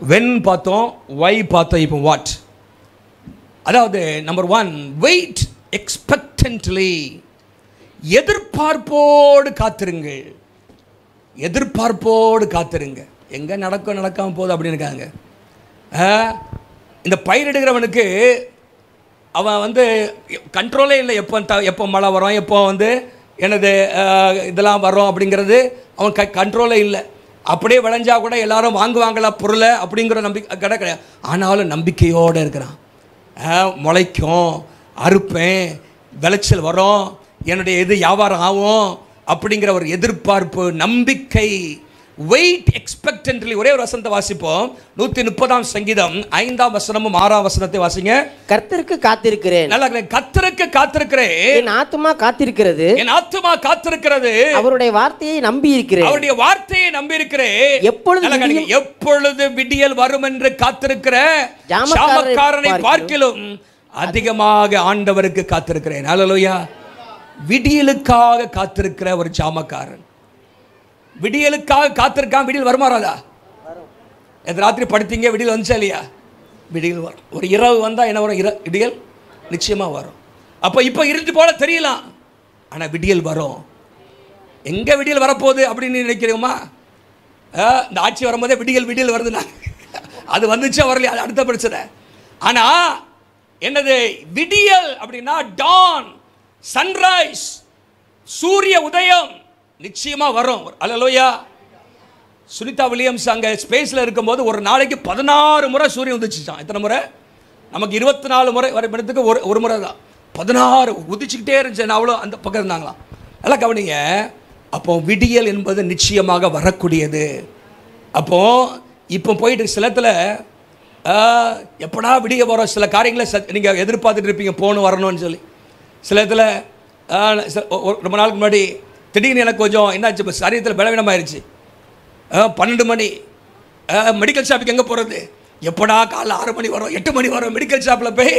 S1: வென் பார்த்தோம், வை பார்த்தோம், இப்போ வாட். அதாவது நம்பர் 1, வெயிட் எக்ஸ்பெக்டன்ட்லி. எதிர்பார்ப்போடு காத்திருங்க. எங்கே நடக்காமல் போகுது அப்படின்னு இருக்காங்க. இந்த பயிரிடுகிறவனுக்கு அவன் வந்து கண்ட்ரோலே இல்லை. எப்போ மழை வரும், எப்போ வந்து எனது இதெல்லாம் வரும் அப்படிங்கிறது அவன் கண்ட்ரோலே இல்லை. அப்படியே விளைஞ்சா கூட எல்லாரும் வாங்குவாங்களா பொருளை அப்படிங்கிற நம்பிக்கை கிடையாது. ஆனாலும் நம்பிக்கையோடு இருக்கிறான். முளைக்கும், அறுப்பேன், விளைச்சல் வரும், என்னுடைய இது வியாபாரம் ஆகும் அப்படிங்கிற ஒரு எதிர்பார்ப்பு, நம்பிக்கை. வெயிட் எக்ஸ்பெக்டன்ட்லி. ஒரே ஒரு வசனத்தை வாசிப்போம். 130 சங்கீதம் 5ஆம் வசனமும் 6ஆம் வசனத்தை வாசிங்க.
S2: கர்த்தருக்கு காத்திருக்கிறேன்.
S1: நல்லா கர்த்தருக்கு காத்திருக்கிறேன்.
S2: என் ஆத்துமா காத்திருக்கிறது.
S1: என் ஆத்துமா காத்திருக்கிறது.
S2: அவருடைய வார்த்தையை நம்பி இருக்கிறேன்.
S1: அவருடைய வார்த்தையை நம்பி இருக்கிறேன்.
S2: எப்பொழுது
S1: விடியல் வரும் என்று காத்திருக்கிற ஜாமக்காரனை பார்க்கிலும் அதிகமாக ஆண்டவருக்கு காத்திருக்கிறேன். ஹல்லேலூயா. விடியலுக்காக காத்திருக்கிற ஒரு ஜாமக்காரன், விடியலுக்காக காத்திருக்கான். விடியல் வருமாறாதா? எது ராத்திரி படுத்தீங்க, விடியல் வந்துச்சா இல்லையா? விடியல் வரும். ஒரு இரவு வந்தால் என்ன வரும்? விடியல் நிச்சயமாக வரும். அப்போ இப்போ இருந்து போல தெரியலாம், ஆனால் விடியல் வரும். எங்கே விடியல் வரப்போகுது அப்படின்னு நினைக்கிறோமா? இந்த ஆட்சி வரும்போதே விடியல் வருதுண்ணா, அது வந்துச்சா வரலையா, அது அடுத்த பிரச்சனை. ஆனால் என்னது விடியல் அப்படின்னா டான், சன்ரைஸ், சூரிய உதயம் நிச்சயமாக வரும். அல்லேலூயா. சுனிதா வில்லியம்ஸ் அங்கே ஸ்பேஸில் இருக்கும்போது ஒரு நாளைக்கு 16 முறை சூரியன் உதிச்சுச்சான். எத்தனை முறை? நமக்கு 24 முறை வரைபடத்துக்கு ஒரு முறை தான். 16 உதிச்சுக்கிட்டே இருந்துச்சு. அவ்வளோ அந்த பக்கம் இருந்தாங்களாம். நல்லா கவனிங்க. அப்போ விடியல் என்பது நிச்சயமாக வரக்கூடியது. அப்போது இப்போ போயிட்டு சிலத்தில் எப்படா விடிய போகிறோம், சில காரியங்களை நீங்கள் எதிர்பார்த்துட்டு இருப்பீங்க போகணும் வரணும்னு சொல்லி. சில இதில் ரொம்ப நாளுக்கு முன்னாடி திடீர்னு எனக்கு கொஞ்சம் என்னாச்சு, இப்போ சரீரத்தில் பலவீனமாயிருச்சு. 12 மணி மெடிக்கல் ஷாப்புக்கு எங்கே போகிறது, எப்படா காலைல 6 மணி வரும் 8 மணி வரும் மெடிக்கல் ஷாப்பில் போய்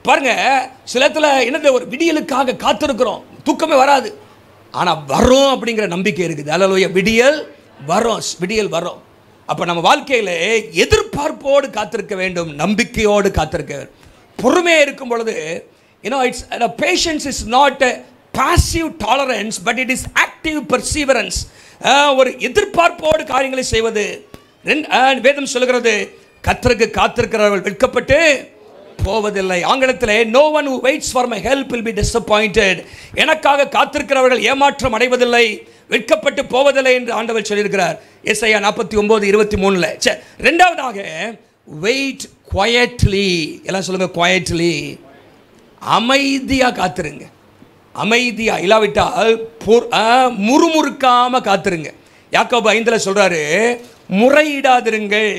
S1: பாருங்கள். சிலத்தில் என்னது ஒரு விடியலுக்காக காத்திருக்கிறோம், தூக்கமே வராது, ஆனால் வரும் அப்படிங்கிற நம்பிக்கை இருக்குது. அல்லேலூயா. விடியல் வரும், விடியல் வரும். அப்போ நம்ம வாழ்க்கையில் எதிர்பார்ப்போடு காத்திருக்க வேண்டும், நம்பிக்கையோடு காத்திருக்க வேண்டும். பொறுமையாக இருக்கும் பொழுது patience is not a passive tolerance, but it is active perseverance. ஒரு எதிர்பார்ப்போடு காரியங்களை செய்வது. வேதம் சொல்லுகிறது, கர்த்தருக்கு காத்திருக்கிறவர்கள் வெட்கப்பட்டு போவதில்லை. ஆங்கிலத்தில் no one who waits for my help will be disappointed. எனக்காக காத்திருக்கிறவர்கள் ஏமாற்றம் அடைவதில்லை, வெட்கப்பட்டு போவதில்லை என்று ஆண்டவர் சொல்லியிருக்கிறார். ஏசாயா 49:23. ரெண்டாவதாக வெயிட் குவைட்லி. எல்லாம் சொல்லுங்க, குவைட்லி. அமைதியாக காத்துருங்க. அமைதியாக இல்லாவிட்டால் முறுமுறுக்காமல் காத்துருங்க. யாக்கோபு 5 சொல்கிறாரு, முறையிடாதிருங்கள்.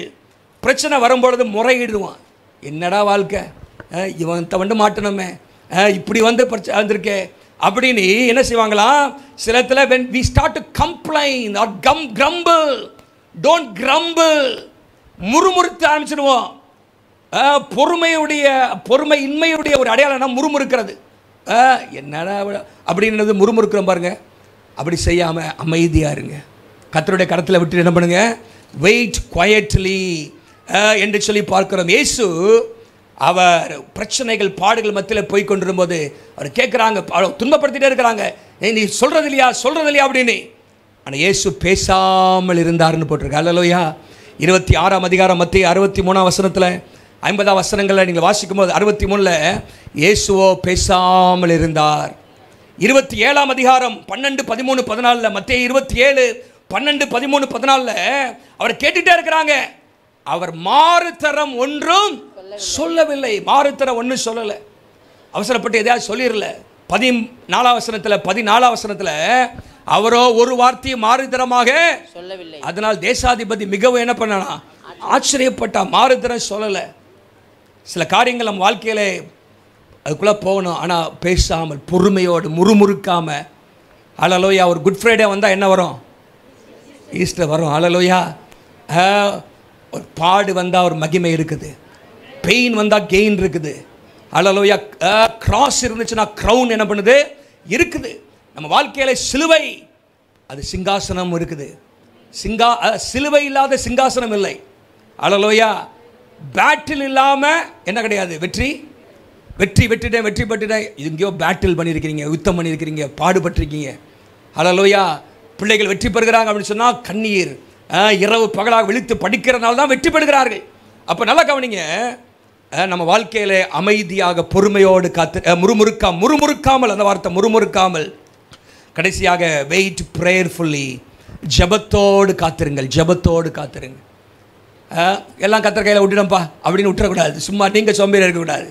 S1: பிரச்சனை வரும்பொழுது முறையிடுவான். என்னடா வாழ்க்கை, இவன் வந்து மாட்டணுமே, இப்படி வந்து பிரச்சனை வந்திருக்கே அப்படின்னு என்ன செய்வாங்களாம்? சிலத்தில் when we start to complain or grumble, don't grumble, முறுமுறுத்த ஆரம்பிச்சிடுவோம். பொறுமை இன்மையுடைய ஒரு அடையாளம் முறுமுறுக்கிறது. என்னடா அப்படின்றது முறுமுறுக்கிறோம் பாருங்க. அப்படி செய்யாமல் அமைதியாக இருங்க. கர்த்தருடைய கரத்தில் விட்டு என்ன பண்ணுங்க? வெயிட் குவைட்லி என்று சொல்லி பார்க்கிறோம். இயேசு அவர் பிரச்சனைகள் பாடுகள் மத்தியில் போய் கொண்டிருக்கும்போது அவர் கேட்குறாங்க, துன்பப்படுத்திட்டே இருக்கிறாங்க, நீ சொல்கிறது இல்லையா அப்படின்னு. ஆனால் இயேசு பேசாமல் இருந்தார்னு போட்டிருக்கு. அல்லேலூயா. 26ஆம் அதிகாரம் மத்திய 63ஆம் வசனத்தில் 50ஆம் வசனங்களில் நீங்கள் வாசிக்கும் போது 63 இயேசுவோ பேசாமல் இருந்தார். 27ஆம் அதிகாரம் 12, 13, 14 மத்திய 27, 12, 13, 14 அவர் கேட்டுட்டே இருக்கிறாங்க. அவர் மாறுதரம் ஒன்றும் சொல்லவில்லை. மாறுதரம் ஒன்றும் சொல்லலை. அவசரப்பட்டு எதையாவது சொல்லிடல. 14ஆம் வசனத்தில் அவரோ ஒரு வார்த்தையை மாறுதரமாக சொல்லவில்லை. அதனால் தேசாதிபதி மிகவும் என்ன பண்ணனா, ஆச்சரியப்பட்டா. மாறுதரம் சொல்லலை. சில காரியங்கள் நம்ம வாழ்க்கையில் அதுக்குள்ளே போகணும், ஆனால் பேசாமல் பொறுமையோடு முறுமுறுக்காமல். அல்லேலூயா. ஒரு குட் ஃப்ரைடே வந்தால் என்ன வரும்? ஈஸ்டர் வரும். அல்லேலூயா. ஒரு பாடு வந்தால் ஒரு மகிமை இருக்குது, பெயின் வந்தால் கெயின் இருக்குது. அல்லேலூயா. கிராஸ் இருந்துச்சுன்னா க்ரௌன் என்ன பண்ணுது? இருக்குது. நம்ம வாழ்க்கையில் சிலுவை, அது சிங்காசனம் இருக்குது. சிலுவை இல்லாத சிங்காசனம் இல்லை. அல்லேலூயா. பேட்டில் இல்லாமல் என்ன கிடையாது? வெற்றி பெற்றுட்டேன். எங்கேயோ பேட்டில் பண்ணியிருக்கிறீங்க, யுத்தம் பண்ணியிருக்கிறீங்க, பாடுபட்டிருக்கீங்க. அல்லேலூயா. பிள்ளைகள் வெற்றி பெறுகிறாங்க அப்படின்னு சொன்னால் கண்ணீர், இரவு பகலாக விழித்து படிக்கிறதுனால தான் வெற்றி பெறுகிறார்கள். அப்போ நல்லா கவனிங்க, நம்ம வாழ்க்கையில் அமைதியாக பொறுமையோடு முறுமுறுக்காமல், அந்த வார்த்தை முறுமுறுக்காமல். கடைசியாக வெயிட் ப்ரேயர்ஃபுல்லி, ஜபத்தோடு காத்திருங்க. எல்லாம் கர்த்தர் கையில் விட்டுடப்பா அப்படின்னு விட்டுறக்கூடாது. சும்மா நீங்கள் சோம்பேறி இருக்கக்கூடாது.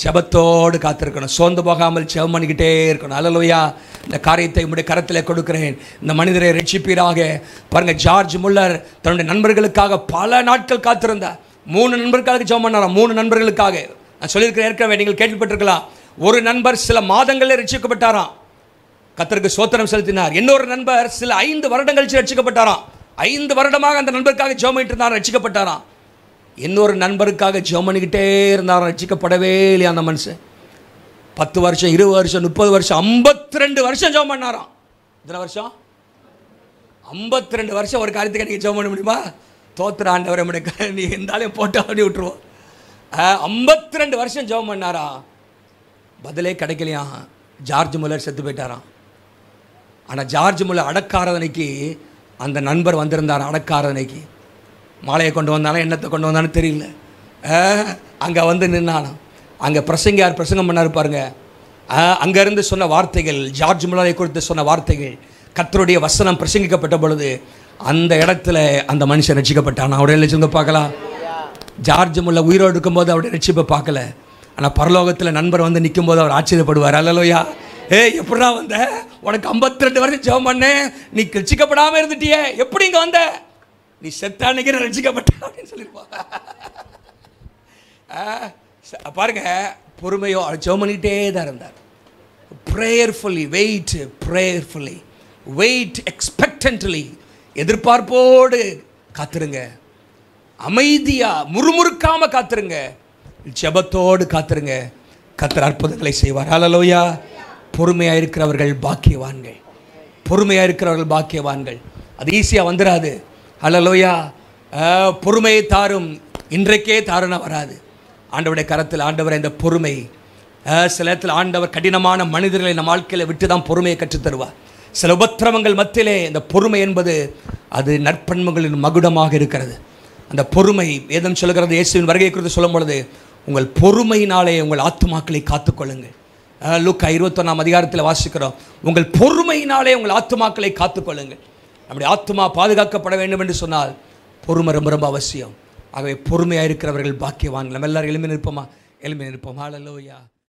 S1: ஜெபத்தோடு காத்திருக்கணும். சோர்ந்து போகாமல் ஜெபம் பண்ணிக்கிட்டே இருக்கணும். அல்லேலூயா. இந்த காரியத்தை உம்முடைய கரத்தில் கொடுக்கிறேன். இந்த மனிதரை ரட்சிப்பீராக. பாருங்க, ஜார்ஜ் முல்லர் தன்னுடைய நண்பர்களுக்காக பல நாட்கள் காத்திருந்தார். 3 நண்பர்களுக்காக ஜெபம் பண்ணாராம். 3 நண்பர்களுக்காக. நான் சொல்லியிருக்கிறேன் ஏற்கனவே, நீங்கள் கேள்விப்பட்டிருக்கலாம். ஒரு நண்பர் சில மாதங்களில் ரட்சிக்கப்பட்டாராம், கர்த்தருக்கு ஸ்தோத்திரம் செலுத்தினார். இன்னொரு நண்பர் சில 5 வருடம் கழிச்சு ரட்சிக்கப்பட்டாராம். 5 வருடமாக அந்த நண்பருக்காக ஜெபம் பண்ணிட்டு இருந்தார், ரட்சிக்கப்பட்டாராம். இன்னொரு நண்பருக்காக ஜெபம் பண்ணிக்கிட்டே இருந்தாராம், ரட்சிக்கப்படவே இல்லையா அந்த மனுஷன். 10 வருஷம், 20 வருஷம், 30 வருஷம், 52 வருஷம் ஜெபம் பண்ணாராம். எத்தனை வருஷம்? 52 வருஷம். ஒரு காரியத்துக்கு நீங்கள் ஜெபம் பண்ண முடியுமா? தோத்திர ஆண்டவரை நீ இருந்தாலும் போட்டு அப்படி விட்டுருவோம். 52 வருஷம் ஜெபம் பண்ணாரா, பதிலே கிடைக்கலையா. ஜார்ஜ் முல்லர் செத்து போயிட்டாராம். ஆனால் ஜார்ஜ் முல்லர் அடக்காரதனைக்கு அந்த நண்பர் வந்திருந்தார். அடக்காரதனைக்கு மாலையை கொண்டு வந்தாலும் என்னத்தை கொண்டு வந்தாலும் தெரியல. அங்கே வந்து நின்னானாம். அங்கே பிரசங்கியார் பிரசங்கம் பண்ணார் பாருங்க. அங்கேருந்து சொன்ன வார்த்தைகள், ஜார்ஜ் முல்லரை குறித்து சொன்ன வார்த்தைகள், கர்த்தருடைய வசனம் பிரசங்கிக்கப்பட்ட பொழுது அந்த இடத்துல அந்த மனுஷன் ரட்சிக்கப்பட்டான். அவருடைய ரட்சிப்பை பார்க்கலாம். ஜார்ஜ் முல்லர் உயிரோடு இருக்கும்போது அவருடைய ரட்சிப்பை பார்க்கல. ஆனால் பரலோகத்தில் நண்பர் வந்து நிற்கும் போது அவர் ஆச்சரியப்படுவார். அல்லேலூயா. எப்படா வந்த? உனக்கு 52 வருஷம் ஜெபம் பண்ணேன், நீ ரட்சிக்கப்படாமல் இருந்துட்டியே, எப்படி இங்கே வந்த? நீ செத்தா நினைக்கிற, ரட்சிக்கப்பட்ட அப்படின்னு சொல்லியிருப்பாங்க. பாருங்க, பொறுமையோ ஜெபம் பண்ணிக்கிட்டே தான் இருந்தார். ப்ரேயர்ஃபுல்லி வெயிட், ப்ரேயர்ஃபுல்லி வெயிட், எக்ஸ்பெக்டன்ட்லி, எதிர்பார்ப்போடு காத்திருங்க. அமைதியா முறுமுறுக்காம காத்திருங்க. ஜெபத்தோடு காத்திருங்க. கர்த்தர் அற்புதங்களை செய்வார். அல்லேலூயா. பொறுமையாக இருக்கிறவர்கள் பாக்கியவான்கள். பொறுமையாக இருக்கிறவர்கள் பாக்கியவான்கள். அது ஈஸியாக வந்துடாது. அல்லேலூயா. பொறுமையை தாரும், இன்றைக்கே தாருனா வராது. ஆண்டவருடைய கரத்தில் ஆண்டவர் இந்த பொறுமை, சில நேரத்தில் ஆண்டவர் கடினமான மனிதர்களை நம்ம வாழ்க்கையில் விட்டு தான் பொறுமையை கற்றுத்தருவார். சில உபத்திரவங்கள் மத்தியிலே இந்த பொறுமை என்பது அது நற்பண்புகளின் மகுடமாக இருக்கிறது. அந்த பொறுமை வேதம் சொல்கிறது, இயேசுவின் வருகை குறித்து சொல்லும் பொழுது, உங்கள் பொறுமையினாலே உங்கள் ஆத்துமாக்களை காத்துக்கொள்ளுங்கள். லூக்கா 21ஆம் அதிகாரத்தில் வாசிக்கிறோம், உங்கள் பொறுமையினாலே உங்கள் ஆத்துமாக்களை காத்துக்கொள்ளுங்கள். நம்முடைய ஆத்துமா பாதுகாக்கப்பட வேண்டும் என்று சொன்னால் பொறுமை ரொம்ப ரொம்ப அவசியம். ஆகவே பொறுமையாக இருக்கிறவர்கள் பாக்கியவான்கள். நம்ம எல்லாரும் எழும்பி நிற்போமா? எழும்பி நிற்போம். ஹல்லேலூயா.